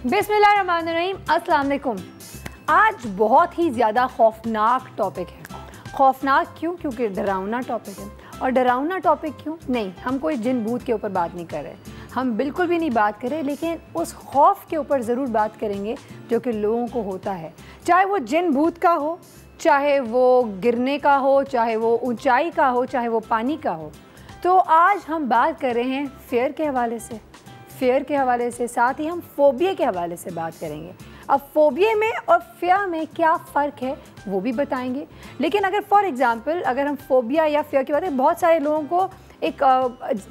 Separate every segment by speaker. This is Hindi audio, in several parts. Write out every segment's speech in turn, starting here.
Speaker 1: बिस्मिल्लाहिर्रहमानिर्रहीम, अस्सलाम वालेकुम। आज बहुत ही ज़्यादा खौफनाक टॉपिक है। खौफनाक क्यों? क्योंकि डरावना टॉपिक है। और डरावना टॉपिक क्यों? नहीं, हम कोई जिन भूत के ऊपर बात नहीं कर रहे, हम बिल्कुल भी नहीं बात कर रहे, लेकिन उस खौफ के ऊपर ज़रूर बात करेंगे जो कि लोगों को होता है, चाहे वो जिन भूत का हो, चाहे वो गिरने का हो, चाहे वो ऊंचाई का हो, चाहे वो पानी का हो। तो आज हम बात कर रहे हैं फेयर के हवाले से, साथ ही हम फोबिया के हवाले से बात करेंगे। अब फोबिया में और फियर में क्या फ़र्क है वो भी बताएंगे। लेकिन अगर फॉर एग्ज़ाम्पल अगर हम फोबिया या फियर की बात करें, बहुत सारे लोगों को एक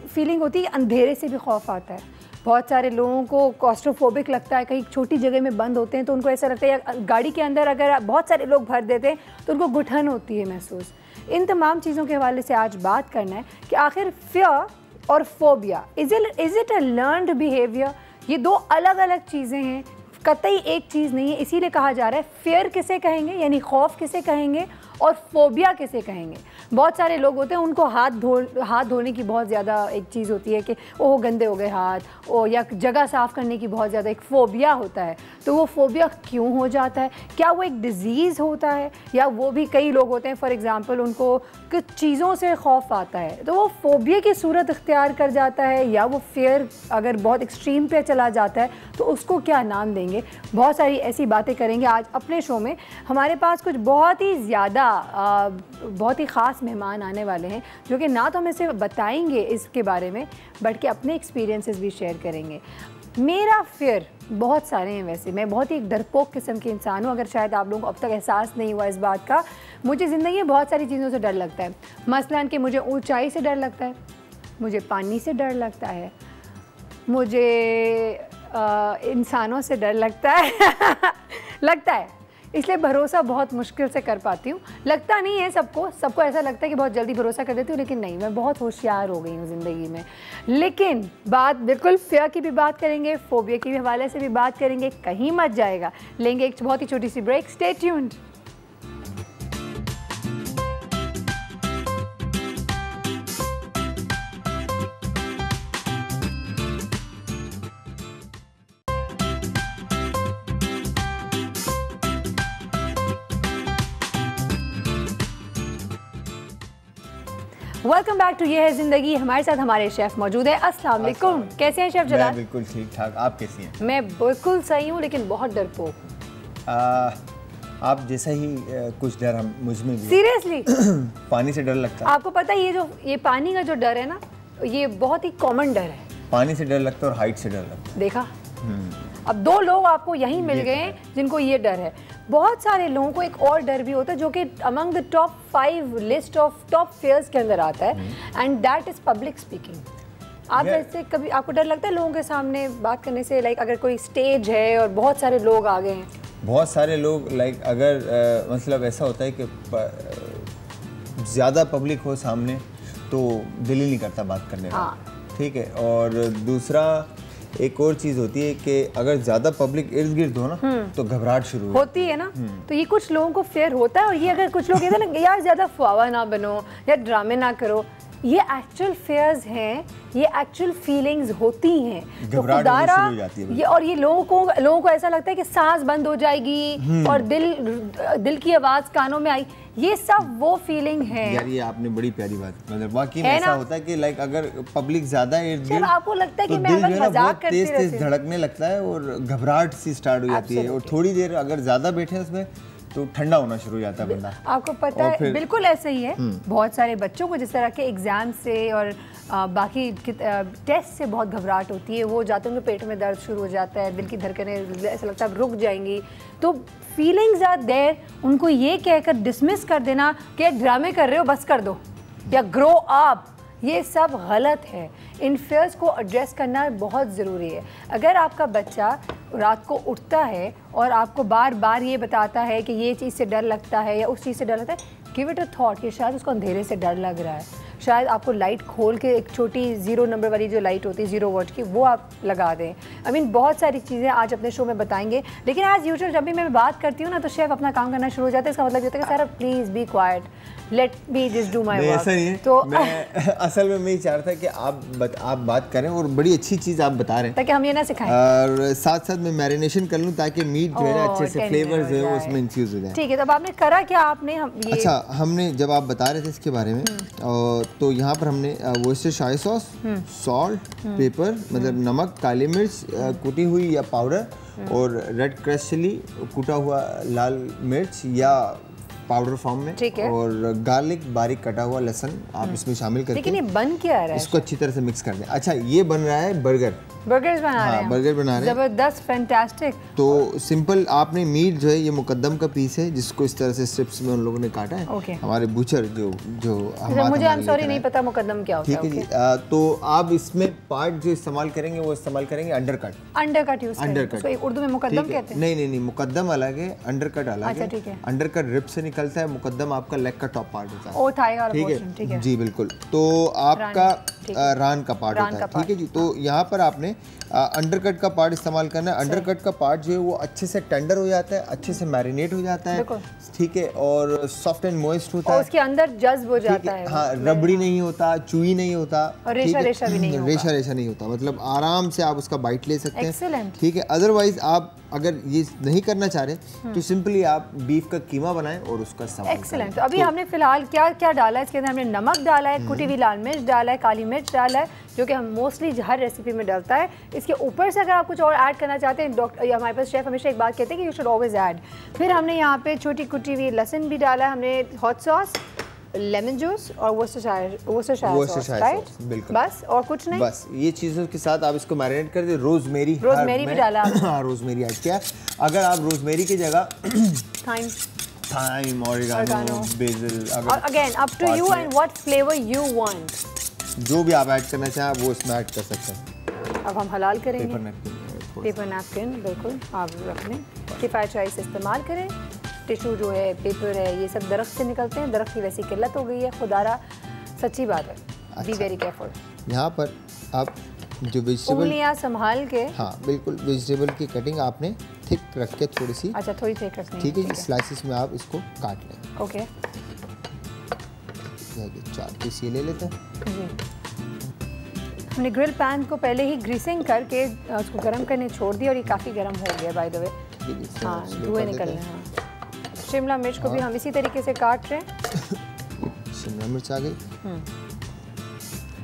Speaker 1: फीलिंग होती है, अंधेरे से भी खौफ आता है। बहुत सारे लोगों को क्लॉस्ट्रोफोबिक लगता है, कहीं छोटी जगह में बंद होते हैं तो उनको ऐसा लगता है, गाड़ी के अंदर अगर बहुत सारे लोग भर देते हैं तो उनको घुटन होती है महसूस। इन तमाम चीज़ों के हवाले से आज बात करना है कि आखिर फियर और phobia is it a learned behaviour? ये दो अलग अलग चीज़ें हैं, कतई एक चीज़ नहीं है। इसीलिए कहा जा रहा है फियर किसे कहेंगे यानी खौफ किसे कहेंगे और फोबिया किसे कहेंगे। बहुत सारे लोग होते हैं उनको हाथ धोने की बहुत ज़्यादा एक चीज़ होती है कि ओह गंदे हो गए हाथ, ओ या जगह साफ़ करने की बहुत ज़्यादा एक फ़ोबिया होता है। तो वो फ़ोबिया क्यों हो जाता है? क्या वो एक डिज़ीज़ होता है, या वो भी कई लोग होते हैं फॉर एग्ज़ाम्पल उनको कुछ चीज़ों से खौफ आता है तो वो फ़ोबिया की सूरत इख्तियार कर जाता है, या वो फियर अगर बहुत एक्सट्रीम पे चला जाता है तो उसको क्या नाम देंगे। बहुत सारी ऐसी बातें करेंगे आज अपने शो में। हमारे पास कुछ बहुत ही ज़्यादा बहुत ही ख़ास मेहमान आने वाले हैं जो कि ना तो हमें सिर्फ बताएंगे इसके बारे में, बल्कि अपने एक्सपीरियंसेस भी शेयर करेंगे। मेरा फियर बहुत सारे हैं, वैसे मैं बहुत ही एक डरपोक किस्म के इंसान हूँ। अगर शायद आप लोगों को अब तक एहसास नहीं हुआ इस बात का, मुझे ज़िंदगी में बहुत सारी चीज़ों से डर लगता है। मसलन कि मुझे ऊंचाई से डर लगता है, मुझे पानी से डर लगता है, मुझे इंसानों से डर लगता है इसलिए भरोसा बहुत मुश्किल से कर पाती हूँ। लगता नहीं है सबको ऐसा लगता है कि बहुत जल्दी भरोसा कर देती हूँ, लेकिन नहीं, मैं बहुत होशियार हो गई हूँ ज़िंदगी में। लेकिन बात बिल्कुल फियर की भी बात करेंगे, फोबिया के भी हवाले से भी बात करेंगे, कहीं मत जाएगा। लेंगे एक बहुत ही छोटी सी break, stay tuned. Welcome back to ये है ज़िंदगी। हमारे साथ हमारे शेफ़ मौजूद है। अस्सलाम वालेकुम। कैसे हैं शेफ़ जलाल?
Speaker 2: मैं बिल्कुल ठीक ठाक, आप कैसी हैं?
Speaker 1: मैं बिल्कुल सही हूँ, लेकिन बहुत डरपोक हूँ।
Speaker 2: आप जैसा ही कुछ डर हम मुझ में भी।
Speaker 1: सीरियसली
Speaker 2: पानी से डर लगता है।
Speaker 1: आपको पता है ये पानी का जो डर है ना, ये बहुत ही कॉमन डर है।
Speaker 2: पानी से डर लगता है और हाइट से डर लगता है।
Speaker 1: देखा, अब दो लोग आपको यहीं मिल गए जिनको ये डर है। बहुत सारे लोगों को एक और डर भी होता है जो कि among the top 5 list of top fears के अंदर आता है, and that is public speaking. आप वैसे कभी आपको डर लगता है लोगों के सामने बात करने से? लाइक अगर कोई स्टेज है और बहुत सारे लोग आ गए हैं,
Speaker 2: बहुत सारे लोग, लाइक अगर मतलब ऐसा होता है कि ज़्यादा पब्लिक हो सामने तो दिल ही नहीं करता बात करने का। ठीक है। और दूसरा एक और चीज़ होती है कि अगर ज़्यादा पब्लिक इर्द गिर्द हो ना तो घबराहट शुरू होती
Speaker 1: है ना। तो ये कुछ लोगों को फेयर होता है। और ये अगर कुछ लोग कहते हैं ना यार ज़्यादा फुआवा ना बनो या ड्रामे ना करो, ये एक्चुअल फेयर्स हैं, ये एक्चुअल फीलिंग्स होती हैं। तो खुदारा ये, और ये लोगों को ऐसा लगता है कि सांस बंद हो जाएगी और दिल की आवाज़ कानों में आई। ये सब वो फीलिंग है।
Speaker 2: यार ये आपने बड़ी प्यारी बात, मतलब वाकई में ऐसा होता है कि लाइक अगर पब्लिक ज्यादा इर्द-गिर्द,
Speaker 1: आपको लगता है कि
Speaker 2: तो
Speaker 1: मैं बस मजाक करती रहती हूं,
Speaker 2: तेज धड़कने लगता है और घबराहट सी स्टार्ट हो जाती है। और थोड़ी देर अगर ज्यादा बैठे उसमें तो ठंडा होना शुरू हो जाता है बंदा।
Speaker 1: आपको पता है बिल्कुल ऐसा ही है। बहुत सारे बच्चों को जिस तरह के एग्जाम से और बाकी टेस्ट से बहुत घबराहट होती है, वो जाते उनके पेट में दर्द शुरू हो जाता है, दिल की धड़कनें ऐसा लगता है रुक जाएंगी। तो फीलिंग्स आर देयर। उनको ये कहकर डिसमिस कर देना कि ड्रामे कर रहे हो बस कर दो या ग्रो अप, ये सब गलत है। इन फेयर्स को एड्रेस करना बहुत ज़रूरी है। अगर आपका बच्चा रात को उठता है और आपको बार बार ये बताता है कि ये चीज़ से डर लगता है या उस चीज़ से डर लगता है, गिव इट अ थॉट कि शायद उसको अंधेरे से डर लग रहा है, शायद आपको लाइट खोल के एक छोटी 0 नंबर वाली जो लाइट होती है 0 वाट की वो आप लगा दें। आई मीन बहुत सारी चीज़ें आज अपने शो में बताएंगे, लेकिन आज यूजुअल जब भी मैं बात करती हूँ ना तो शेफ अपना काम करना शुरू हो जाता है। इसका मतलब ये होता है कि सारा please be quite, let me just do my work.
Speaker 2: ऐसा नहीं है, तो मैं असल में मैं ये चाह रहा था कि आप बात करें और बड़ी अच्छी चीज़ आप बता रहे हैं
Speaker 1: ताकि हम ये ना सिखाएं,
Speaker 2: और साथ साथ मैं मैरिनेशन कर लूँ ताकि मीट जो है ना अच्छे से फ्लेवर्स है वो उसमें इन्फ्यूज हो जाए।
Speaker 1: ठीक है, तो अब आपने करा क्या आपने ये
Speaker 2: अच्छा, हमने जब आप बता रहे थे इसके बारे में तो यहाँ पर हमने वोस्टेरशायर सॉस, सॉल्ट, पेपर मतलब नमक, काली मिर्च कुटी हुई या पाउडर और रेड क्रश चिली, कूटा हुआ लाल मिर्च या पाउडर फॉर्म में, और गार्लिक बारीक कटा हुआ लहसुन आप इसमें शामिल करके,
Speaker 1: लेकिन ये बन क्या रहा है?
Speaker 2: इसको अच्छी तरह से मिक्स कर दें। अच्छा, ये बन रहा है बर्गर्स बना रहे हैं।
Speaker 1: बर्गर बना रहे हैं, जबरदस्त, फैंटास्टिक।
Speaker 2: तो सिंपल आपने मीट जो है ये मुकद्दम का पीस है जिसको इस तरह से स्ट्रिप्स में उन लोगों ने काटा है। हमारे बुचर जो
Speaker 1: मुझे आई एम सॉरी नहीं पता मुकद्दम क्या होता है।
Speaker 2: ठीक है जी, तो आप इसमें पार्ट जो इस्तेमाल करेंगे वो इस्तेमाल करेंगे अंडरकट यूज करेंगे। उर्दू में मुकद्दम कहते हैं? नहीं, मुकद्दम अलग है, अंडरकट अलग है। अंडरकट रिब से निकलता है, मुकद्दम आपका लेग का टॉप पार्ट होता है।
Speaker 1: ओ, थाई वाला पोर्शन, ठीक है
Speaker 2: जी बिल्कुल। तो आपका रान का पार्ट होता है, ठीक है जी। तो यहाँ पर आपने अंडरकट का पार्ट इस्तेमाल करना है। अंडरकट का पार्ट जो है वो अच्छे से टेंडर हो जाता है, अच्छे से मैरिनेट हो जाता है, ठीक है, और सॉफ्ट एंड मॉइस्ट होता है,
Speaker 1: उसके अंदर जज्ब हो जाता है।
Speaker 2: हाँ, रबड़ी नहीं होता, चूई नहीं होता,
Speaker 1: और रेशा भी नहीं होता,
Speaker 2: रेशा नहीं होता, मतलब आराम से आप उसका बाइट ले सकते हैं, ठीक है। अदरवाइज आप अगर ये नहीं करना चाह रहे तो सिंपली आप बीफ का कीमा बनाएं और उसका इस्तेमाल।
Speaker 1: एक्सीलेंट। तो अभी हमने फिलहाल क्या क्या डाला है इसके अंदर? हमने नमक डाला है, कुटी हुई लाल मिर्च डाला है, काली मिर्च डाला है, जो कि हम मोस्टली हर रेसिपी में डालता है। इसके ऊपर से अगर आप कुछ और ऐड करना चाहते हैं, डॉक्टर हमारे पास शेफ हमेशा एक बात कहते हैं कि यू शुड ऑलवेज ऐड। फिर हमने यहाँ पे छोटी कुटी हुई लहसुन भी डाला है, हमने हॉट सॉस, लेमन जूस और वोस्टेरशायर सॉस, राइट? बिल्कुल, बस और कुछ नहीं,
Speaker 2: बस ये चीज़ों के साथ आप इसको मैरिनेट कर दे। रोजमेरी
Speaker 1: भी डाला,
Speaker 2: हाँ, रोजमेरी ऐड किया। अगर आप रोजमेरी की जगह thyme, oregano, basil,
Speaker 1: again up to you and what flavor you want,
Speaker 2: जो भी आप ऐड करना चाहें वो इसमें ऐड कर सकते हैं।
Speaker 1: अब हम हलाल करेंगे। पेपर नैपकिन बिल्कुल आप रख लें, किफ़ायत चाइस इस्तेमाल करें। टिशू जो है, पेपर है, ये सब दरख्त से निकलते हैं, दरख्त की वैसी किल्लत हो गई है, खुदारा सच्ची बात है। Be very careful.
Speaker 2: यहाँ पर आप जो वेजिटेबल
Speaker 1: उंगलियां संभाल के,
Speaker 2: हाँ बिल्कुल, वेजिटेबल की कटिंग आपने थिक रख के थोड़ी सी,
Speaker 1: अच्छा थोड़ी थिक रखनी है,
Speaker 2: ठीक है जी। स्लाइसिस में आप इसको काट लें।
Speaker 1: ओके,
Speaker 2: 4 पीस ये ले लेते हैं
Speaker 1: जी। हमने ग्रिल पैन को पहले ही ग्रीसिंग करके उसको गर्म करने छोड़ दिया और ये काफ़ी गर्म हो गया बाय द वे। हाँ, धुएं निकल रहे हैं। शिमला मिर्च को भी हम इसी तरीके से काट रहे हैं।
Speaker 2: शिमला मिर्च आ गई,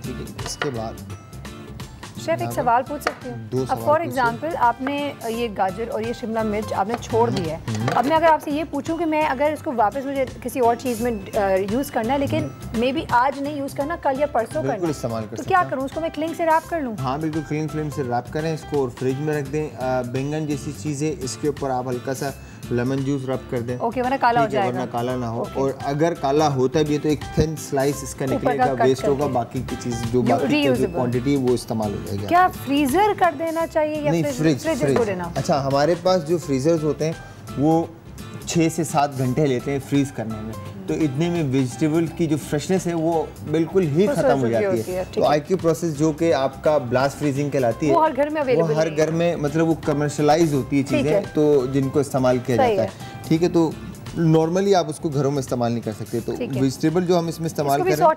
Speaker 2: ठीक है। इसके बाद
Speaker 1: शेफ एक सवाल पूछ सकती हूँ? अब फॉर एग्जांपल आपने ये गाजर और ये शिमला मिर्च आपने छोड़ दिया है, अब मैं अगर आपसे ये पूछूं कि मैं अगर इसको वापस मुझे किसी और चीज़ में यूज़ करना है, लेकिन मे बी आज नहीं यूज़ करना, कल या परसों करना,
Speaker 2: इस्तेमाल कर,
Speaker 1: तो क्या करूँ? उसको मैं क्लिंग से रैप कर लूँ?
Speaker 2: हाँ बिल्कुल, क्लिंग से रैप करें इसको और फ्रिज में रख दें। बैंगन जैसी चीज़ है, इसके ऊपर आप हल्का सा लेमन जूस रब कर दें,
Speaker 1: ओके, वरना काला हो जाएगा,
Speaker 2: वरना काला ना हो। और अगर काला होता भी है तो एक थिन स्लाइस इसका निकलेगा, वेस्ट होगा, बाकी की चीज़ जो बाकी की क्वांटिटी वो इस्तेमाल हो जाएगी।
Speaker 1: क्या फ्रीजर कर देना चाहिए या
Speaker 2: नहीं, फ्रिज। अच्छा, हमारे पास जो फ्रीजर्स होते हैं वो 6 से 7 घंटे लेते हैं फ्रीज करने में, तो इतने में वेजिटेबल की जो फ्रेशनेस है वो बिल्कुल ही खत्म हो जाती है। तो आईक्यू प्रोसेस जो कि आपका ब्लास्ट फ्रीजिंग कहलाती है,
Speaker 1: वो हर घर में अवेलेबल है,
Speaker 2: वो हर घर में, मतलब वो कमर्शलाइज होती है चीज़ें, तो जिनको इस्तेमाल किया जाता है, ठीक है। तो नॉर्मली आप उसको घरों में इस्तेमाल नहीं कर सकते, तो वेजिटेबल जो हम इसमें इस्तेमाल करें वो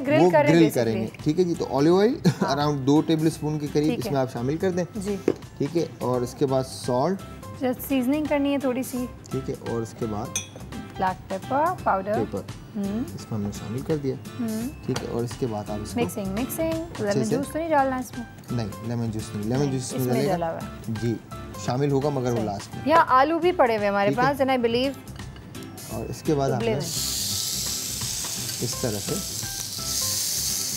Speaker 2: ग्रिल करेंगे, ठीक है जी। तो olive oil around 2 table spoon के करीब इसमें आप शामिल कर दें, ठीक है। और उसके बाद सॉल्ट,
Speaker 1: जस्ट सीजनिंग करनी है थोड़ी सी,
Speaker 2: ठीक है। और उसके बाद
Speaker 1: ब्लैक पेपर पाउडर,
Speaker 2: इसमें हमने शामिल कर दिया, ठीक है। और इसके बाद आप इसको
Speaker 1: मिक्सिंग लेमन जूस तो नहीं डालना इसमें?
Speaker 2: नहीं, लेमन जूस नहीं, लेमन जूस इसमें डालेगा जी, शामिल होगा, मगर वो लास्ट में।
Speaker 1: या आलू भी पड़े हुए हमारे पास, एंड आई बिलीव।
Speaker 2: और इसके बाद आपने इस तरह से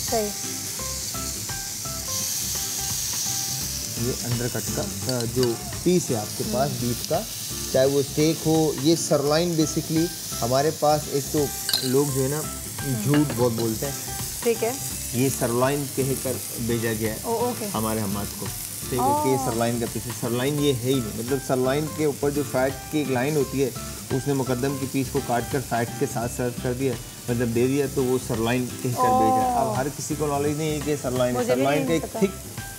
Speaker 1: सही
Speaker 2: ये अंडरकट का जो पीस है आपके पास बीफ का, चाहे वो स्टेक हो, ये सरलाइन बेसिकली हमारे पास, एक तो लोग जो है ना झूठ बहुत बोलते हैं,
Speaker 1: ठीक है,
Speaker 2: ये सरलाइन कहकर भेजा गया है हमारे हमाद को, ठीक है, कि सरलाइन का पीस है। सरलाइन ये है ही नहीं, मतलब सरलाइन के ऊपर जो फैट की एक लाइन होती है, उसने मुकद्दम की पीस को काट कर फैट के साथ सर्व कर दिया, मतलब दे दिया तो वो सरलाइन कहकर बेच रहा है। अब हर किसी को नॉलेज नहीं है कि सरलाइन है। सरलाइन का एक थिक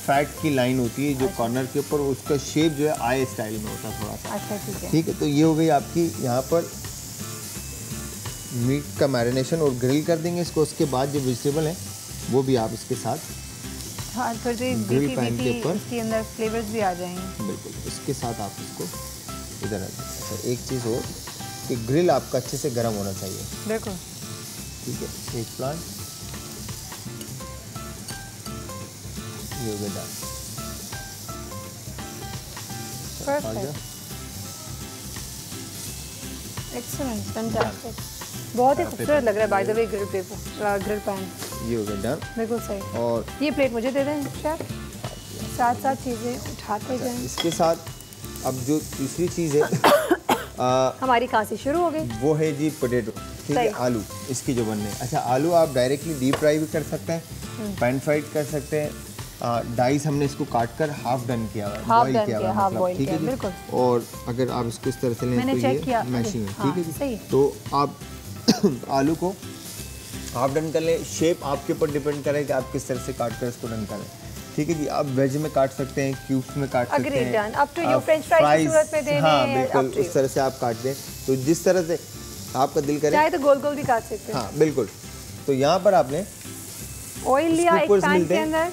Speaker 2: फैट की लाइन होती है जो कॉर्नर के ऊपर, उसका शेप जो है आई स्टाइल में होता है थोड़ा सा।
Speaker 1: अच्छा ठीक है।
Speaker 2: ठीक है, तो ये हो गई आपकी यहाँ पर मीट का मैरिनेशन, और ग्रिल कर देंगे इसको। उसके बाद जो वेजिटेबल है वो भी आप इसके साथ
Speaker 1: हाँ, थोड़ी
Speaker 2: ग्रिल पैन के ऊपर
Speaker 1: इसके अंदर फ्लेवर्स भी आ जाएंगे।
Speaker 2: बिल्कुल, इसके साथ आप इसको इधर आ जाए। अच्छा, एक चीज़ हो कि ग्रिल आपका अच्छे से गर्म होना चाहिए।
Speaker 1: बिल्कुल
Speaker 2: ठीक है, एक प्लांट ये हो गया।
Speaker 1: परफेक्ट, एक्सीलेंट, फैंटास्टिक, बहुत ही खूबसूरत लग रहा है by the way grill pan.
Speaker 2: ये हो गया डन।
Speaker 1: बिल्कुल सही।
Speaker 2: और
Speaker 1: ये प्लेट मुझे दे दें शेफ, साथ साथ चीज़ें उठाते जाएं।
Speaker 2: इसके साथ अब जो तीसरी चीज़ है
Speaker 1: हमारी खांसी शुरू हो गई,
Speaker 2: वो है जी पोटैटो। ठीक है, आलू इसकी जो बनने। अच्छा, आलू आप डायरेक्टली डीप फ्राई भी कर सकते हैं, पैन फ्राइड कर सकते हैं। डाइस हमने इसको काट कर हाफ डन किया हुआ है, बॉईल किया हुआ है मतलब। ठीक है जी। और अगर आप इसको इस तरह से लें तो ये मैशिंग है। ठीक है जी। तो आप आलू को हाफ डन कर लें। शेप आपके ऊपर डिपेंड करे कि आप किस तरह से काट कर इसको डन करें। ठीक है जी। आप वेज में काट सकते हैं, क्यूब्स में काट सकते हैं, फ्राइज, हाँ बिल्कुल उस तरह से आप काट दें। तो जिस तरह से आपका दिल करे,
Speaker 1: चाहे तो गोल गोल भी काट सकते हैं।
Speaker 2: हाँ बिल्कुल। तो यहाँ पर आपने
Speaker 1: ऑयल लिया एक पैन के अंदर,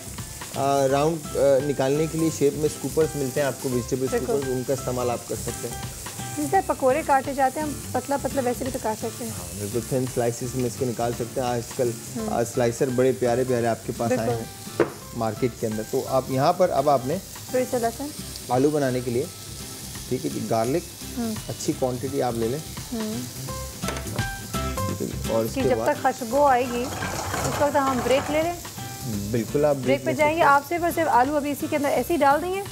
Speaker 2: राउंड निकालने के लिए शेप में स्कूपर्स मिलते हैं आपको, वेजिटेबल स्कूपर्स, उनका इस्तेमाल आप कर सकते हैं।
Speaker 1: जैसे पकोड़े काटे जाते हैं हम पतला पतला, वैसे भी तो काट सकते हैं।
Speaker 2: बिल्कुल थिन स्लाइसेस में इसको निकाल सकते हैं। आजकल स्लाइसर बड़े प्यारे प्यारे आपके पास आए हैं मार्केट के अंदर। तो आप यहाँ पर अब आपने
Speaker 1: लहसुन
Speaker 2: आलू बनाने के लिए, ठीक है जी, गार्लिक अच्छी क्वांटिटी आप ले लें। और इसके
Speaker 1: जब तक खुशबू आएगी उस वक्त हम ब्रेक ले लें।
Speaker 2: बिल्कुल, आप
Speaker 1: ब्रेक पे जाएंगे। आप सिर्फ आलू अभी इसी के अंदर ऐसे ही डाल देंगे?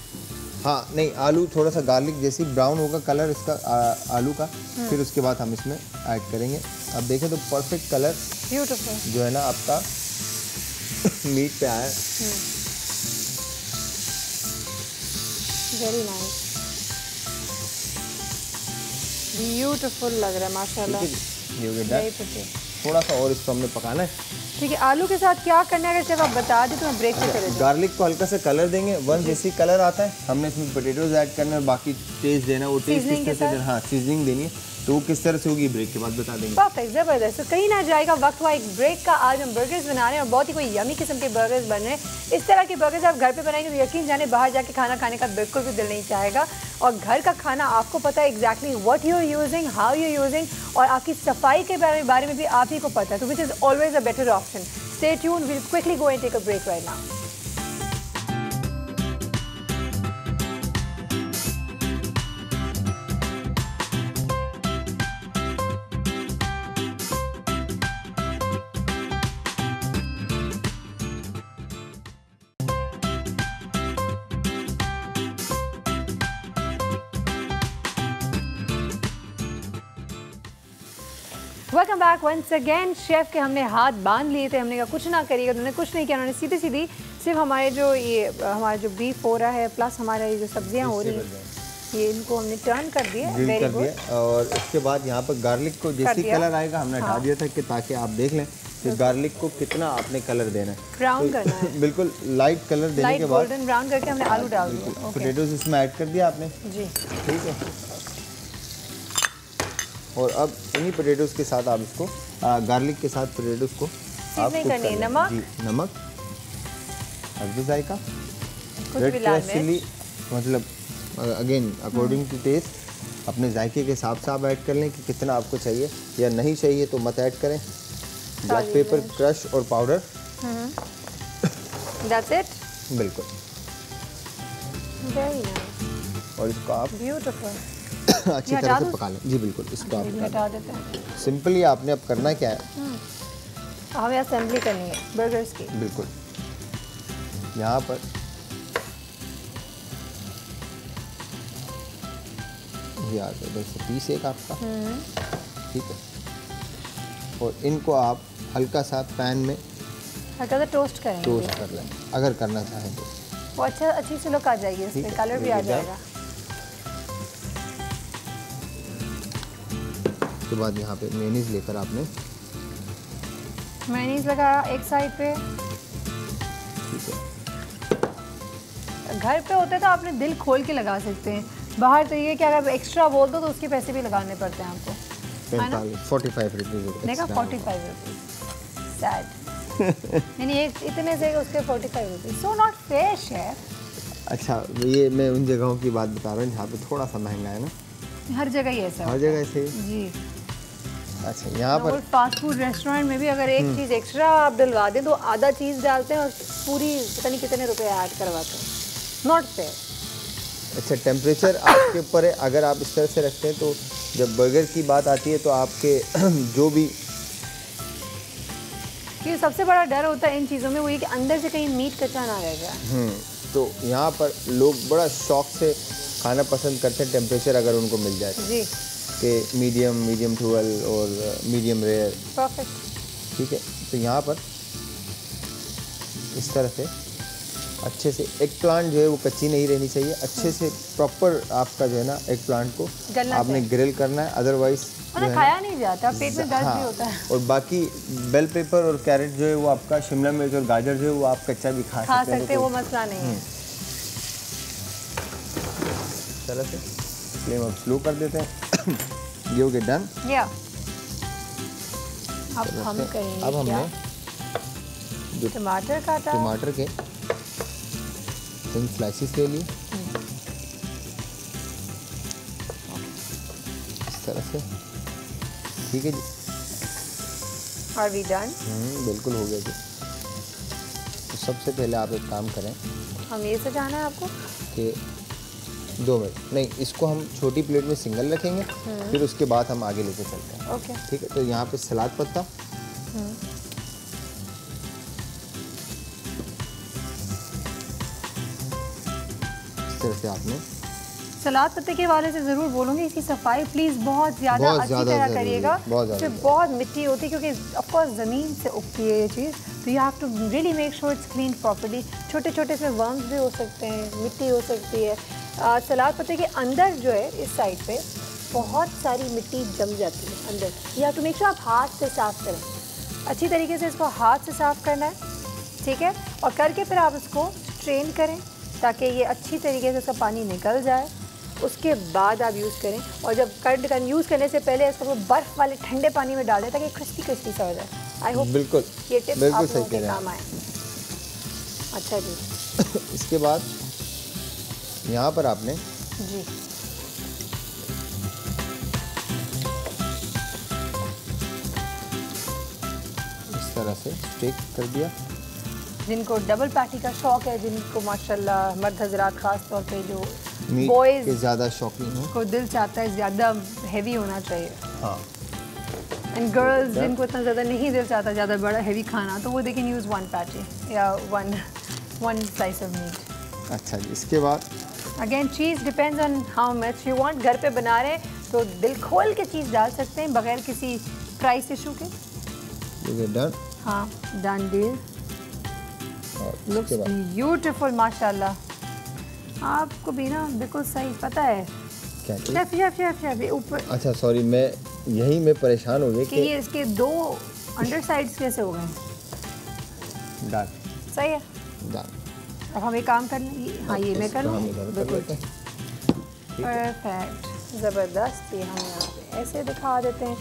Speaker 2: हाँ नहीं, आलू थोड़ा सा गार्लिक जैसी ब्राउन होगा कलर इसका आलू का, फिर उसके बाद हम इसमें ऐड करेंगे। अब देखें तो परफेक्ट कलर
Speaker 1: ब्यूटीफुल
Speaker 2: जो है ना आपका मीट पे आया है।
Speaker 1: वेरी नाइस, ब्यूटीफुल लग रहा है माशाल्लाह।
Speaker 2: ये हो गया, थोड़ा सा और इसको हमने पकाना है।
Speaker 1: ठीक है, आलू के साथ क्या करना है अगर सिर्फ आप बता दें तो मैं ब्रेक पे चले जाऊँ।
Speaker 2: गार्लिक को हल्का सा कलर देंगे, वन जैसी कलर आता है, हमने इसमें पोटैटोज ऐड करना है और बाकी टेस्ट देना। वो टेस्ट किस तरह से, हाँ सीजनिंग देनी है, तो वो किस तरह से होगी ब्रेक के बाद बता देंगे।
Speaker 1: परफेक्ट, ज़बरदस्त। तो कहीं ना जाएगा वक्त हुआ एक ब्रेक का। आज हम बर्गर्स बना रहे हैं और बहुत ही कोई यमी किस्म के बर्गर्स बन रहे हैं। इस तरह के बर्गर्स आप घर पे बनाएंगे तो यकीन जाने बाहर जाके खाना खाने का बिल्कुल भी दिल नहीं चाहेगा। और घर का खाना आपको पता है exactly what you are using, how you are using, और आपकी सफाई के बारे में भी आप ही को पता है, तो which is always a better option. Stay tuned, we will quickly go and take a break right now. Welcome back once again. Chef के हमने हाथ बांध लिए थे, हमने कहा कुछ ना करिएगा, उन्होंने कुछ नहीं किया। उन्होंने सीधी सीधी सिर्फ हमारे जो हमारा जो बीफ हो रहा है प्लस हमारे ये जो सब्जियां हो रही हैं ये इनको हमने टर्न कर दिए, वेरी गुड।
Speaker 2: और उसके बाद यहाँ पर गार्लिक को जैसे कलर आएगा हमने हटा दिया था कि ताकि आप देख लें कि गार्लिक को कितना आपने कलर देना है,
Speaker 1: ब्राउन करना है।
Speaker 2: बिल्कुल लाइट कलर देने के बाद
Speaker 1: गोल्डन ब्राउन करके हमने आलू डाल दिया।
Speaker 2: पोटैटोज इसमें ऐड कर दिया आपने
Speaker 1: जी,
Speaker 2: ठीक है। और अब इन्हीं पोटैटोज के साथ आप इसको गार्लिक के साथ पोटैटोज को आप कुक
Speaker 1: करनी है। नमक
Speaker 2: जी, नमक, हल्दी जायका, रेड क्रश चिली, मतलब अगेन अकॉर्डिंग टू टेस्ट अपने जायके के हिसाब से आप ऐड कर लें कि कितना आपको चाहिए, या नहीं चाहिए तो मत ऐड करें। ब्लैक पेपर क्रश और पाउडर,
Speaker 1: दैट्स इट,
Speaker 2: बिल्कुल।
Speaker 1: वेरी नाइस,
Speaker 2: और इसको आप
Speaker 1: ब्यूटीफुल
Speaker 2: अच्छी तरह से पका लें। जी बिल्कुल, इसको आप
Speaker 1: हटा देते हैं।
Speaker 2: सिंपली आपने अब करना क्या है,
Speaker 1: हमें असेंबली करनी है बर्गर्स की।
Speaker 2: बिल्कुल, यहाँ पर ये आ गया बस पीस एक आपका, ठीक है। और इनको आप हल्का सा पैन में
Speaker 1: हल्का सा टोस्ट करेंगे,
Speaker 2: टोस्ट कर लें अगर करना चाहें तो।
Speaker 1: वो अच्छी सी लुक आ जाएगी, इसमें कलर भी आ जाएगा।
Speaker 2: उसके बाद यहाँ पे मेयोनीज लेकर आपने
Speaker 1: मेयोनीज लगाया एक साइड पे। घर पे होते तो आपने दिल खोल के लगा सकते हैं, बाहर तो ये कि अगर एक्स्ट्रा बोल दो तो उसके पैसे भी लगाने पड़ते हैं आपको, है ना?
Speaker 2: 45 रुपीज़।
Speaker 1: देखा 45 रुपीज़, सैड। यानी एक इतने से उसके 45 rupees, so not fair share.
Speaker 2: अच्छा, ये मैं उन जगहों की बात बता रहा हूँ जहाँ पे थोड़ा सा महंगा है ना।
Speaker 1: हर जगह ही ऐसा,
Speaker 2: हर जगह ऐसे
Speaker 1: जी।
Speaker 2: अच्छा, यहाँ पर
Speaker 1: फास्ट फूड रेस्टोरेंट में भी अगर एक चीज़ एक्स्ट्रा आप डलवा दें तो आधा चीज़ डालते हैं और पूरी पता नहीं कितने रुपए ऐड करवाते हैं, नॉट फेयर।
Speaker 2: अच्छा, टेम्परेचर आपके ऊपर है। अगर आप इस तरह से रखते हैं तो जब बर्गर की बात आती है तो आपके जो भी
Speaker 1: ये सबसे बड़ा डर होता है इन चीज़ों में, वो ये कि अंदर से कहीं मीट कच्चा ना रह जाए।
Speaker 2: तो यहाँ पर लोग बड़ा शौक से खाना पसंद करते हैं, टेम्परेचर अगर उनको मिल जाए
Speaker 1: जी,
Speaker 2: कि मीडियम टू वेल और मीडियम रेयर।
Speaker 1: परफेक्ट।
Speaker 2: ठीक है, तो यहाँ पर इस तरह से अच्छे से एक प्लांट जो है वो कच्ची नहीं रहनी चाहिए, अच्छे से प्रॉपर आपका जो है ना एक प्लांट को आपने ग्रिल करना है, अदरवाइज
Speaker 1: खाया नहीं जाता, पेट में दर्द भी होता है।
Speaker 2: और बाकी बेल पेपर और कैरेट जो है वो आपका, शिमला मिर्च और गाजर जो है वो आप कच्चा भी खा सकते हैं,
Speaker 1: वो मसला नहीं है।
Speaker 2: तरह से फ्लेम अब स्लो कर देते हैं। ये हो गया डन।
Speaker 1: अब हम करेंगे,
Speaker 2: अब हमने
Speaker 1: जो टमाटर काटा,
Speaker 2: टमाटर के इन स्लाइसेस ले लिए इस तरह से। ठीक है जी,
Speaker 1: Are we done?
Speaker 2: बिल्कुल हो गया जी। तो सबसे पहले आप एक काम करें,
Speaker 1: हम ये सजाना है आपको
Speaker 2: कि 2 मिनट नहीं, इसको हम छोटी प्लेट में सिंगल रखेंगे, फिर उसके बाद हम आगे लेके चलते हैं।
Speaker 1: ओके,
Speaker 2: ठीक है। तो यहाँ पे सलाद पत्ता, इस तरह से आपने
Speaker 1: सलाद पत्ते के हवाले से ज़रूर बोलूँगी, इसकी सफाई प्लीज़ बहुत ज़्यादा अच्छी तरह करिएगा। इसमें बहुत मिट्टी होती है क्योंकि ऑफकोर्स ज़मीन से उगती है ये चीज़, तो you have to really make sure it's clean properly. छोटे छोटे इसमें वर्म्स भी हो सकते हैं, मिट्टी हो सकती है। सलाद पत्ते के अंदर जो है इस साइड पे बहुत सारी मिट्टी जम जाती है अंदर, you have to make sure आप हाथ से साफ़ करें, अच्छी तरीके से इसको हाथ से साफ़ करना है, ठीक है। और करके फिर आप इसको स्ट्रेन करें ताकि ये अच्छी तरीके से इसका पानी निकल जाए, उसके बाद आप यूज़ करें। और जब यूज़ करने से पहले इसको बर्फ़ वाले ठंडे पानी में डाल दें ताकि क्रिस्पी क्रिस्पी सा हो जाए। आई होप
Speaker 2: बिल्कुल
Speaker 1: ये टिप आप लोगों के काम आए। अच्छा जी।
Speaker 2: इसके बाद यहाँ पर आपने
Speaker 1: जी
Speaker 2: इस तरह से स्टेक कर दिया।
Speaker 1: जिनको डबल पैटी का शौक है, जिनको माशाल्लाह मर्द हजरात खास तौर पे जो
Speaker 2: बॉयज़ के ज़्यादा शौकीन हैं,
Speaker 1: को दिल चाहता है ज़्यादा हेवी होना चाहिए,
Speaker 2: हाँ,
Speaker 1: एंड गर्ल्स जिनको इतना ज़्यादा नहीं दिल चाहता ज़्यादा बड़ा हेवी खाना, तो वो दे कैन यूज़ 1 पैटी या वन स्लाइस ऑफ मीट।
Speaker 2: अच्छा जी। इसके बाद
Speaker 1: again cheese depends on how much you want. घर पे बना रहे हैं तो दिल खोल के चीज़ डाल सकते हैं बगैर किसी प्राइस इशू के।
Speaker 2: डन।
Speaker 1: हाँ, डन डील। लुक्स ब्यूटीफुल माशाल्लाह। आपको भी ना बिल्कुल सही पता है
Speaker 2: क्या
Speaker 1: शेफ ऊपर।
Speaker 2: अच्छा सॉरी, मैं परेशान हो गया कि
Speaker 1: ये इसके 2 अंडर साइड्स कैसे हो गए।
Speaker 2: डन,
Speaker 1: सही है,
Speaker 2: डन।
Speaker 1: अब हम एक काम कर लें। हाँ, ये मैं कर लूँ, बिल्कुल परफेक्ट, ज़बरदस्त। ये हम यहाँ पे ऐसे दिखा देते हैं,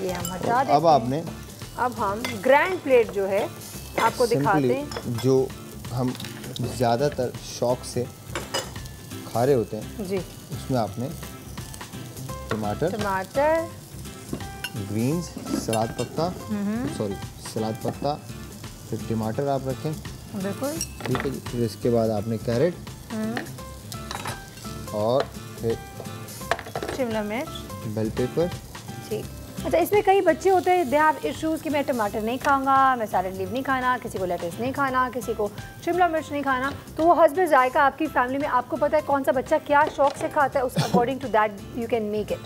Speaker 1: ये हम हटा देते हैं।
Speaker 2: अब आपने
Speaker 1: अब हम ग्रैंड प्लेट जो है आपको दिखाते हैं,
Speaker 2: जो हम ज़्यादातर शौक से खा रहे होते हैं
Speaker 1: जी।
Speaker 2: उसमें आपने टमाटर, ग्रीन्स, सलाद पत्ता, सलाद पत्ता, फिर टमाटर आप रखें,
Speaker 1: बिल्कुल
Speaker 2: ठीक है जी। फिर इसके बाद आपने कैरेट और फिर
Speaker 1: शिमला मिर्च,
Speaker 2: बेल पेपर।
Speaker 1: ठीक। अच्छा, इसमें कई बच्चे होते हैं दे हैव इश्यूज़ कि मैं टमाटर नहीं खाऊंगा, मैं सैलड लीव नहीं खाना, किसी को लेटस नहीं खाना, किसी को शिमला मिर्च नहीं खाना, तो वो हस्ब जायका आपकी फैमिली में आपको पता है कौन सा बच्चा क्या शौक से खाता है, उस according to that you can make it.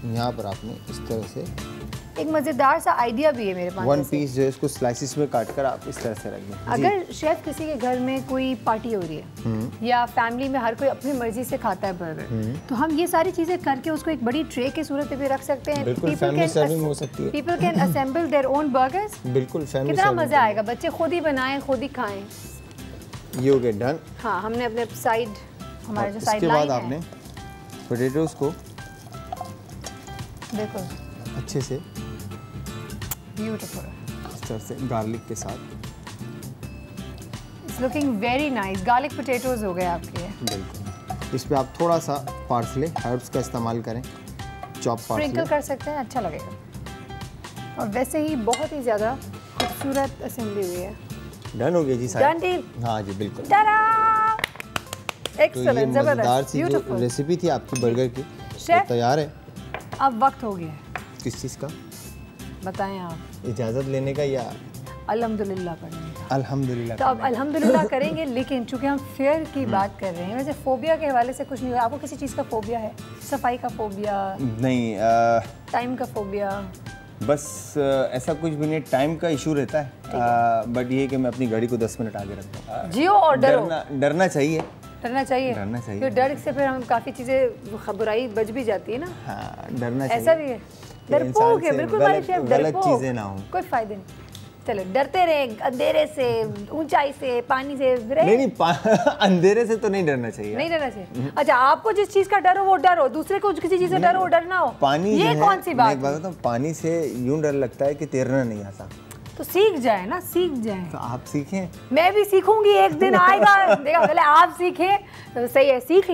Speaker 2: यहाँ पर आपने इस तरह से
Speaker 1: एक मज़ेदार सा आइडिया भी है मेरे पास।
Speaker 2: वन पीस जो है इसको स्लाइसिस में काट कर आप इस तरह से रख दें।
Speaker 1: अगर शेफ किसी के घर में कोई पार्टी हो रही है या फैमिली में हर कोई अपनी मर्जी से खाता है बर्गर, तो हम ये सारी चीज़ें करके उसको एक बड़ी ट्रे की सूरत में भी रख सकते हैं।
Speaker 2: बिल्कुल फैमिली सर्विंग हो सकती है।
Speaker 1: People can assemble their own burgers.
Speaker 2: बिल्कुल फैमिली
Speaker 1: कितना मज़ा आएगा, बच्चे खुद ही बनाएं खुद ही खाएं।
Speaker 2: ये हो गया डन।
Speaker 1: हाँ, हमने अपने साइड हमारे जो साइड
Speaker 2: इसके
Speaker 1: लाइन
Speaker 2: बाद
Speaker 1: है,
Speaker 2: आपने पोटैटोज को
Speaker 1: देखो
Speaker 2: अच्छे से
Speaker 1: ब्यूटीफुल
Speaker 2: इस तरह से गार्लिक के साथ।
Speaker 1: It's looking very nice. Garlic potatoes हो गए आपके।
Speaker 2: बिल्कुल। इस पे आप थोड़ा सा पार्सले हर्ब्स का इस्तेमाल करें, चॉप
Speaker 1: स्प्रिंकल
Speaker 2: पार्सले।
Speaker 1: कर सकते हैं, अच्छा लगेगा। और वैसे ही बहुत ही ज़्यादा खूबसूरत असेंबली हुई है।
Speaker 2: डन हो गया जी साहब।
Speaker 1: Done deal.
Speaker 2: हाँ जी बिल्कुल।
Speaker 1: तो ये
Speaker 2: एक्सेलेंट, मज़ेदार सी जो
Speaker 1: ब्यूटीफुल
Speaker 2: रेसिपी थी आपकी बर्गर की
Speaker 1: शेफ,
Speaker 2: वो तैयार है।
Speaker 1: अब वक्त हो गया है,
Speaker 2: किस चीज़ का?
Speaker 1: बताएं आप।
Speaker 2: इजाज़त लेने का या
Speaker 1: अल्हम्दुलिल्लाह पढ़ने का?
Speaker 2: अल्हम्दुलिल्लाह।
Speaker 1: तो अब अल्हम्दुलिल्लाह करेंगे, लेकिन चूंकि हम फेयर की बात कर रहे हैं, वैसे फोबिया के हवाले से कुछ नहीं हुआ। आपको किसी चीज़ का फोबिया है? सफाई का फोबिया?
Speaker 2: नहीं
Speaker 1: टाइम का फोबिया?
Speaker 2: बस ऐसा कुछ भी नहीं, टाइम का इशू रहता है। बट ये है कि मैं अपनी गाड़ी को 10 मिनट आगे रखता हूँ।
Speaker 1: जियो और डरो।
Speaker 2: डरना चाहिए।
Speaker 1: डरना चाहिए।
Speaker 2: डरना चाहिए।
Speaker 1: क्योंकि डर से फिर हम काफ़ी चीज़ें बुराई बच भी जाती है ना।
Speaker 2: हाँ, डरना चाहिए।
Speaker 1: ऐसा भी है। डरपोक है बिल्कुल हमारे शेफ,
Speaker 2: गलत चीज़ें ना हो।
Speaker 1: कोई फायदे नहीं। चलो डरते रहे अंधेरे से, ऊंचाई से, पानी से।
Speaker 2: नहीं अंधेरे से तो नहीं डरना चाहिए।
Speaker 1: नहीं डरना चाहिए। अच्छा, आपको जिस चीज का डर हो वो डर हो, दूसरे को किसी चीज से डर हो वो डर ना हो।
Speaker 2: पानी
Speaker 1: ये कौन सी बात?
Speaker 2: एक बात बताऊं, पानी से यूं डर लगता है कि तैरना नहीं आता।
Speaker 1: तो सीख जाए ना, सीख जाए।
Speaker 2: तो आप सीखें।
Speaker 1: मैं भी सीखूंगी, एक दिन आएगा। देखा, पहले आप सीखें तो सही है, सीख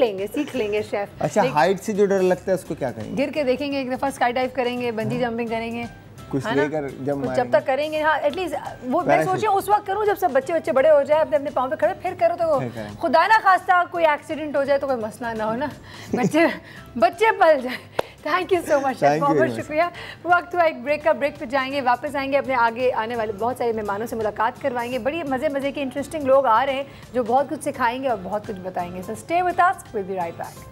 Speaker 1: लेंगे शेफ।
Speaker 2: अच्छा, हाइट से जो डर लगता है उसको क्या करेंगे?
Speaker 1: गिर के देखेंगे एक दफा, स्काई डाइव करेंगे, बंजी जंपिंग करेंगे,
Speaker 2: कुछ लेकर
Speaker 1: जब तक करेंगे। हाँ, एटलीस्ट वो मैं सोची उस वक्त करूँ जब सब बच्चे बड़े हो जाए, अपने अपने पाँव पे खड़े, फिर करो तो खुदा ना खास्ता कोई एक्सीडेंट हो जाए तो कोई मसला ना हो ना, बच्चे पल जाए। थैंक यू सो मच, बहुत शुक्रिया। वक्त हुआ एक ब्रेक का, ब्रेक पे जाएंगे, वापस आएंगे, अपने आगे आने वाले बहुत सारे मेहमानों से मुलाकात करवाएंगे। बड़ी मज़े के इंटरेस्टिंग लोग आ रहे हैं जो बहुत कुछ सिखाएंगे और बहुत कुछ बताएंगे। So stay with us, will be right back.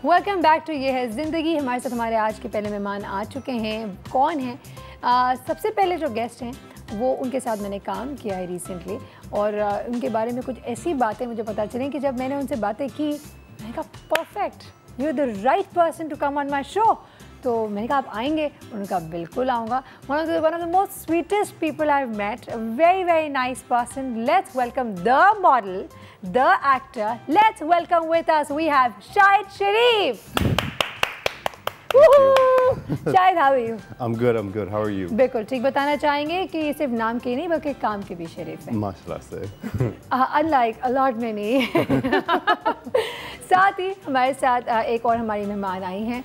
Speaker 1: Welcome back to ये है ज़िंदगी। हमारे साथ हमारे आज के पहले मेहमान आ चुके हैं। कौन हैं? सबसे पहले जो गेस्ट हैं वो, उनके साथ मैंने काम किया है रिसेंटली, और उनके बारे में कुछ ऐसी बातें मुझे पता चली कि जब मैंने उनसे बातें की, मैंने कहा perfect, you are the right person to come on my show. तो मैंने कहा आप आएंगे? उन्होंने कहा बिल्कुल आऊँगा। One of the most sweetest people I have met, a very nice person. Let's welcome the model, the actor. Let's welcome with us, we have Shahid Sharif. Shahid, how are you?
Speaker 3: I'm good. How are you?
Speaker 1: बिल्कुल ठीक। बताना चाहेंगे कि ये सिर्फ नाम के नहीं बल्कि काम के भी शरीफ है।
Speaker 3: माशाल्लाह से।
Speaker 1: Unlike a lot many. साथ ही हमारे साथ एक और हमारी मेहमान आई हैं।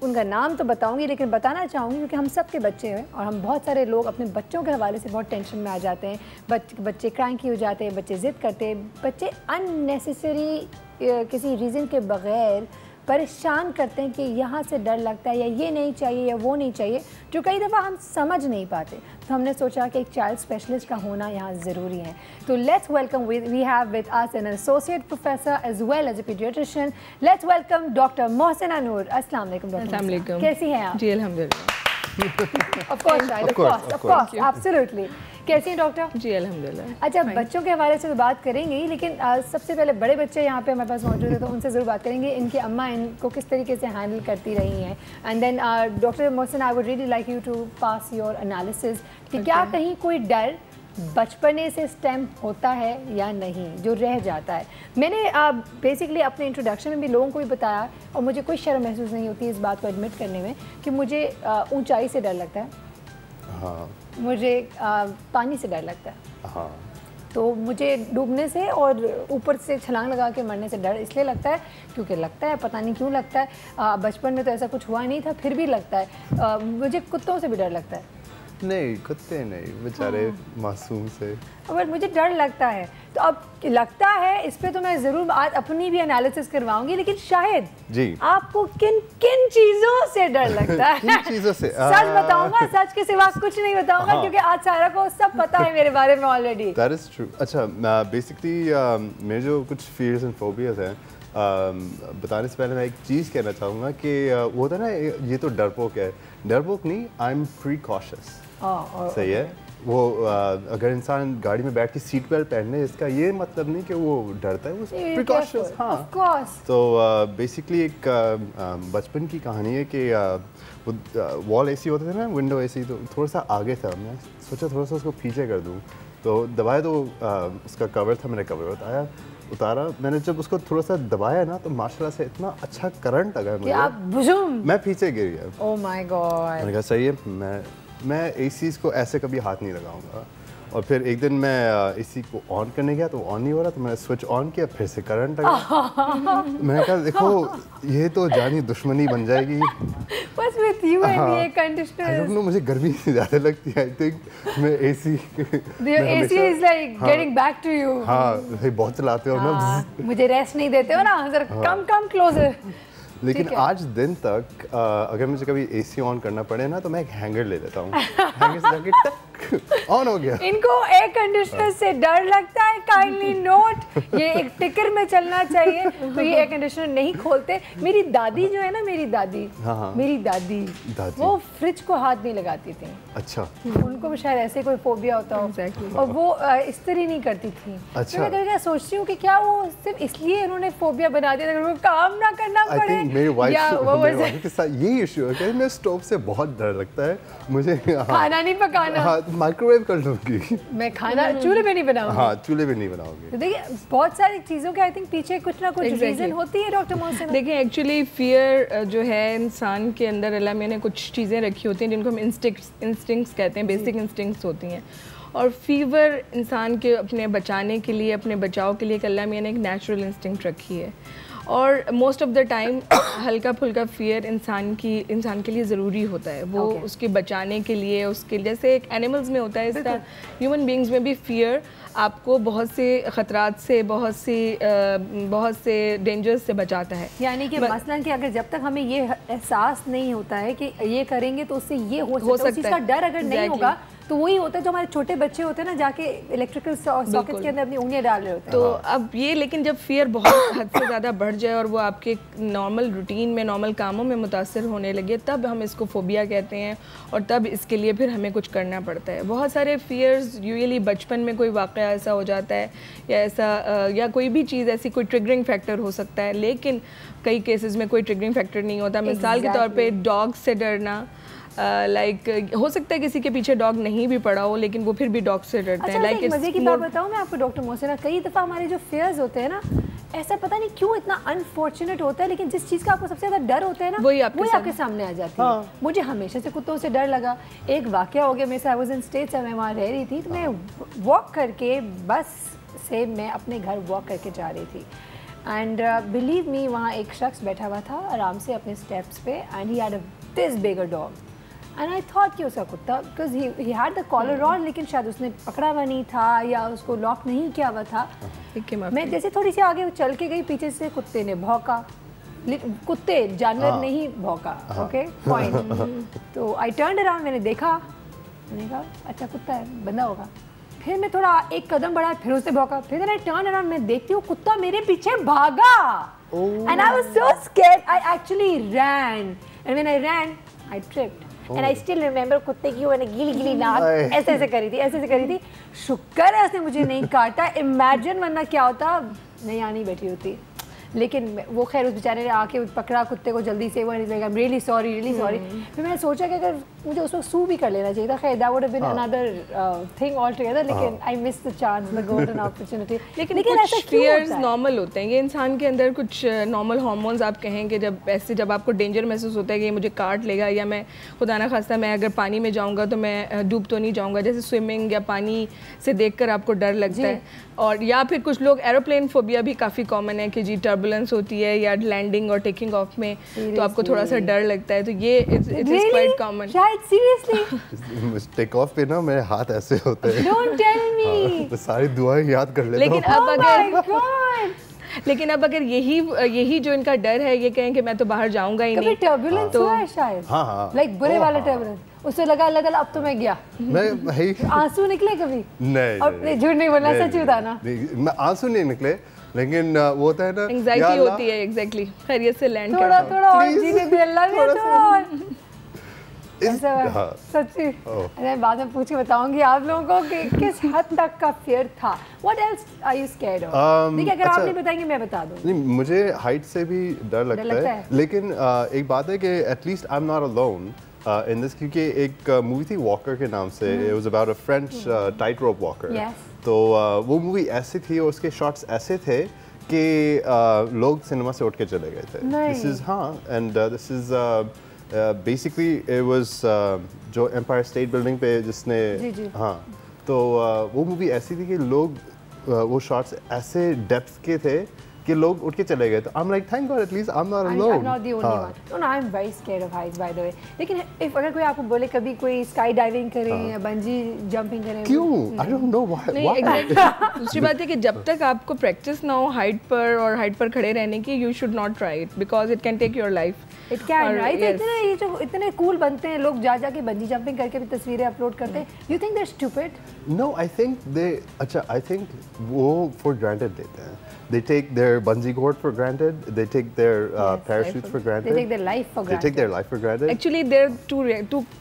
Speaker 1: उनका नाम तो बताऊंगी, लेकिन बताना चाहूँगी क्योंकि हम सब के बच्चे हैं और हम बहुत सारे लोग अपने बच्चों के हवाले से बहुत टेंशन में आ जाते हैं। बच्चे क्रैंकी हो जाते हैं, बच्चे ज़िद करते हैं, बच्चे अननेसेसरी किसी रीज़न के बग़ैर परेशान करते हैं कि यहाँ से डर लगता है या ये नहीं चाहिए या वो नहीं चाहिए, जो कई दफ़ा हम समझ नहीं पाते। तो हमने सोचा कि एक चाइल्ड स्पेशलिस्ट का होना यहाँ ज़रूरी है। तो let's welcome we have with us an associate professor as well as a paediatrician. Let's welcome doctor Mohsina Noor. अस्सलाम वालेकुम डॉक्टर।
Speaker 4: अस्सलाम वालेकुम।
Speaker 1: कैसी हैं आप?
Speaker 4: जी अल्हम्दुलिल्लाह।
Speaker 1: Of course, absolutely। कैसी हैं डॉक्टर?
Speaker 4: जी अल्हम्दुलिल्लाह।
Speaker 1: अच्छा, बच्चों के हवाले से तो बात करेंगे ही, लेकिन सबसे पहले बड़े बच्चे यहाँ पे हमारे पास मौजूद है तो उनसे ज़रूर बात करेंगे। इनकी अम्मा इनको किस तरीके से हैंडल करती रही हैं। And then doctor Mohsin, I would really like you to pass your analysis कि क्या कहीं कोई डर बचपने से स्टेम होता है या नहीं जो रह जाता है। मैंने बेसिकली अपने इंट्रोडक्शन में भी लोगों को भी बताया और मुझे कोई शर्म महसूस नहीं होती इस बात को एडमिट करने में कि मुझे ऊंचाई से डर लगता है।
Speaker 3: हाँ।
Speaker 1: मुझे पानी से डर लगता है।
Speaker 3: हाँ।
Speaker 1: तो मुझे डूबने से और ऊपर से छलांग लगा के मरने से डर इसलिए लगता है क्योंकि लगता है, पता नहीं क्यों लगता है, बचपन में तो ऐसा कुछ हुआ नहीं था, फिर भी लगता है। मुझे कुत्तों से भी डर लगता है।
Speaker 3: नहीं, कुत्ते नहीं, बेचारे मासूम से।
Speaker 1: बट मुझे डर लगता है, तो अब लगता है इस पे तो मैं ज़रूर आज अपनी भी एनालिसिस करवाऊंगी, लेकिन शाहिद
Speaker 3: जी
Speaker 1: आपको किन किन चीज़ों से डर लगता है?
Speaker 3: किन चीज़ों से?
Speaker 1: सच बताऊंगा, सच के सिवा कुछ नहीं बताऊंगा, क्योंकि आज सारा को सब पता है मेरे बारे में ऑलरेडी।
Speaker 3: That is true. अच्छा, बेसिकली मेरे जो कुछ फियर्स एंड फोबियाज हैं, बताने से पहले मैं एक चीज़ कहना चाहूँगा कि वो होता है ना, ये तो डरपोक है। डरपोक नहीं, आई एम प्रीकॉशियस। सही है। वो अगर इंसान गाड़ी में बैठ के सीट बेल्ट पहन ले, इसका ये मतलब नहीं कि वो डरता है, वो प्रिकॉशंस। हाँ, तो बेसिकली एक बचपन की कहानी है कि वॉल एसी होते थे ना, विंडो एसी, तो थोड़ा सा आगे था, मैं सोचा थोड़ा सा उसको पीछे कर दूँ, तो दबाया तो उसका कवर था, मैंने कवर उतारा। मैंने जब उसको थोड़ा सा दबाया ना, तो माशाल्लाह से इतना अच्छा करंट लगा मुझे, मैं पीछे गिर गया।
Speaker 1: ओह माय गॉड।
Speaker 3: मैंने कहा सही है, मैं एसीज़ को ऐसे कभी हाथ नहीं लगाऊंगा। और फिर एक दिन मैं एसी को ऑन करने गया तो ऑन नहीं हो रहा, तो मैंने स्विच ऑन किया, फिर से करंट लगा। मैंने कहा देखो ये तो जानी दुश्मनी बन जाएगी।
Speaker 1: बस with you and air conditioner.
Speaker 3: I don't know, मुझे गर्मी ज़्यादा लगती है। आई थिंक मैं AC
Speaker 1: is like getting back to you.
Speaker 3: हाँ, बहुत चलाते हो ना,
Speaker 1: मुझे रेस्ट नहीं देते हो ना, जरा कम क्लोजर।
Speaker 3: लेकिन आज दिन तक अगर मुझे कभी एसी ऑन करना पड़े ना, तो मैं एक हैंगर ले लेता हूँ, हैंगर से जाके टक ऑन हो गया।
Speaker 1: इनको एयर कंडीशनर से डर लगता है, काइंडली नोट, ये एक टिकर में चलना चाहिए, तो ये एयर कंडीशनर नहीं खोलते। मेरी दादी जो है ना, मेरी दादी, मेरी दादी वो फ्रिज को हाथ नहीं लगाती थी।
Speaker 3: अच्छा,
Speaker 1: उनको भी शायद ऐसे कोई फोबिया होता हो, और वो इस्त्री नहीं करती थी।
Speaker 3: अच्छा,
Speaker 1: मैं कभी सोचती हूँ कि क्या वो सिर्फ इसलिए उन्होंने फोबिया बना दिया, अगर वो काम ना करना पड़े।
Speaker 3: मेरी वाइफ के साथ यही इशू है कि मैं स्टोव से बहुत डर लगता है मुझे।
Speaker 1: खाना नहीं पकाना,
Speaker 3: हाँ, माइक्रोवेव कर लूँगी मैं,
Speaker 1: खाना चूल्हे पे नहीं बनाऊंगी।
Speaker 3: हाँ, चूल्हे पे नहीं बनाऊंगी।
Speaker 1: तो देखिए बहुत सारी चीज़ों के आई थिंक पीछे कुछ ना कुछ रीज़न होती है डॉक्टर मोहसिन।
Speaker 4: देखिए एक्चुअली फियर जो है इंसान के अंदर, अल्लाह मियां ने कुछ चीज़ें रखी होती हैं जिनको हम इंस्टिंक्ट्स कहते हैं, बेसिक इंस्टिंक्ट्स होती हैं। और फीवर इंसान के अपने बचाने के लिए, अपने बचाव के लिए अल्लाह मियां ने एक नेचुरल इंस्टिंक्ट रखी है। और मोस्ट ऑफ द टाइम हल्का फुल्का फियर इंसान के लिए ज़रूरी होता है, वो उसके बचाने के लिए, उसके जैसे एक एनिमल्स में होता है, इस तरह ह्यूमन बींग्स में भी फियर आपको बहुत से ख़तरात से, बहुत से डेंजर्स से बचाता है।
Speaker 1: यानी कि मसलन कि अगर जब तक हमें ये एहसास नहीं होता है कि ये करेंगे तो उससे ये हो सकता है, उस चीज़ का डर अगर नहीं होगा, तो वही होता है जो हमारे छोटे बच्चे होते हैं ना, जाके इलेक्ट्रिकल सॉकेट के अंदर अपनी उंगलियां डाल रहे होते हैं।
Speaker 4: तो अब ये, लेकिन जब फियर बहुत हद से ज़्यादा बढ़ जाए और वो आपके नॉर्मल रूटीन में, नॉर्मल कामों में मुतासर होने लगे, तब हम इसको फोबिया कहते हैं, और तब इसके लिए फिर हमें कुछ करना पड़ता है। बहुत सारे फियर्स यूजुअली बचपन में कोई वाक़या ऐसा हो जाता है, या ऐसा या कोई भी चीज़ ऐसी, कोई ट्रिगरिंग फैक्टर हो सकता है, लेकिन कई केसेस में कोई ट्रिगरिंग फैक्टर नहीं होता। मिसाल के तौर पे डॉग से डरना, लाइक हो सकता है किसी के पीछे डॉग नहीं भी पड़ा हो, लेकिन वो फिर भी डॉग से डरते हैं। लाइक
Speaker 1: मज़े की बात बताऊँ मैं आपको डॉक्टर मोहसिना, कई दफ़ा हमारे जो फियर्स होते हैं ना, ऐसा पता नहीं क्यों इतना अनफॉर्चुनेट होता है, लेकिन जिस चीज़ का आपको सबसे ज़्यादा डर होता है ना, वही आपके सामने आ जाती है। मुझे हमेशा से कुत्तों से डर लगा। एक वाक़या हो गया मेरे से, आई वाज इन स्टेट्स, मैं वहाँ रह रही थी, तो मैं वॉक करके बस से मैं अपने घर वॉक करके जा रही थी, एंड बिलीव मी वहाँ एक शख्स बैठा हुआ था आराम से अपने स्टेप्स पे, and he had a this bigger dog, and I thought कि उसका कुत्ता, because he had the collar on, लेकिन शायद उसने पकड़ा हुआ नहीं था या उसको लॉक नहीं किया हुआ था। मैं जैसे थोड़ी सी आगे चल के गई, पीछे से कुत्ते ने भौंका, कुत्ते जानवर नहीं भौंका, ओके पॉइंट। तो आई टर्न अराउंड, मैंने देखा, मैंने कहा अच्छा कुत्ता है, बंदा होगा। फिर मैं थोड़ा एक कदम बढ़ा, फिर उसने भौंका, फिर आई टर्न अराउंड, मैं देखती हूँ कुत्ता मेरे पीछे भागा, and I was so scared, I actually ran, and when I ran I tripped, and I still remember कुत्ते की मैंने गीली नाक ऐसे करी थी, शुक्र है उसने मुझे नहीं काटा, इमेजिन वरना क्या होता, नहीं आनी बैठी होती। लेकिन वो खैर उस बेचारे ने आके पकड़ा कुत्ते को जल्दी से, वो रियली सॉरी फिर मैंने सोचा कि अगर मुझे उसको सू भी कर लेना चाहिए था, खैर that would have been another thing all together, लेकिन I miss the chance, the golden opportunity.
Speaker 4: लेकिन कुछ फियर्स नॉर्मल होते हैं, ये इंसान के अंदर कुछ नॉर्मल हार्मोन्स आप कहें कि जब आपको डेंजर महसूस होता है कि मुझे काट लेगा, या मैं खुदा ना खास्ता मैं अगर पानी में जाऊंगा तो मैं डूब तो नहीं जाऊंगा, जैसे स्विमिंग या पानी से देखकर आपको डर लगता है। और या फिर कुछ लोग एरोप्लेन फोबिया भी काफ़ी कॉमन है कि जी टर्बुलेंस होती है या लैंडिंग और टेकिंग ऑफ में तो आपको थोड़ा सा डर लगता है, तो ये इट इज क्वाइट कॉमन।
Speaker 1: शायद सीरियसली
Speaker 3: टेक ऑफ पे ना मेरे हाथ ऐसे होते हैं,
Speaker 1: डोंट टेल मी,
Speaker 3: तो सारी दुआएं याद कर लेता हूं।
Speaker 4: लेकिन अब अगर यही जो इनका डर है, ये कहें कि मैं तो बाहर जाऊंगा ही नहीं,
Speaker 1: कभी टर्बुलेंस हुआ है शायद?
Speaker 3: हाँ
Speaker 1: लाइक बुरे वाला टर्बुलेंस, उससे लगा अल्लाह ताला अब तो मैं गया,
Speaker 3: मैं
Speaker 1: आंसू निकले कभी?
Speaker 3: नहीं,
Speaker 1: और झूठ नहीं बोलना, सच बताना।
Speaker 3: मैं आंसू नहीं निकले, लेकिन वो होता है ना
Speaker 4: एंजाइटी होती है। एग्जैक्टली, खैरियत से लैंड
Speaker 1: थोड़ा और जीने दे अल्लाह ने, थोड़ा और सच्ची। मैं बाद में पूछ के बताऊंगी आप लोगों को कि किस हद तक का फियर था। What else are you scared of? देखिए अगर आप नहीं बताएंगे मैं बता दूंगी।
Speaker 3: नहीं, मुझे हाइट से भी डर लगता है, लेकिन एक बात है कि at least I am not alone in this, क्योंकि एक मूवी थी वॉकर के नाम से, it was about a French tight rope walker. तो वो मूवी ऐसी थी और उसके शॉट्स ऐसे थे कि लोग सिनेमा से उठ के चले गए थे। This is and this is basically it was जो एम्पायर स्टेट बिल्डिंग पे जिसने तो वो मूवी ऐसी थी कि लोग वो शॉट्स ऐसे डेप्थ के थे कि लोग उठ के चले गए। तो I am like thank God at least I am not alone.
Speaker 1: I'm not the only one. No, I am very scared of heights by the way. लेकिन अगर कोई आपको बोले कभी कोई स्काई डाइविंग करें या बंजी जंपिंग करें,
Speaker 3: क्यों? I don't know why.
Speaker 4: दूसरी बात है कि जब तक आपको प्रैक्टिस ना हो हाइट पर और हाइट पर खड़े रहने की, you should not try it because it can take your life.
Speaker 1: It can, right? ये जो इतने कूल बनते हैं लोग, जा के बंजी जंपिंग करके भी तस्वीरें अपलोड करते हैं। You think they're stupid?
Speaker 3: No, I think they I think वो for granted लेते हैं। They take their bungee cord for granted. They take their parachutes for granted.
Speaker 1: They take their life for granted.
Speaker 3: They take their life for granted.
Speaker 4: Actually, there are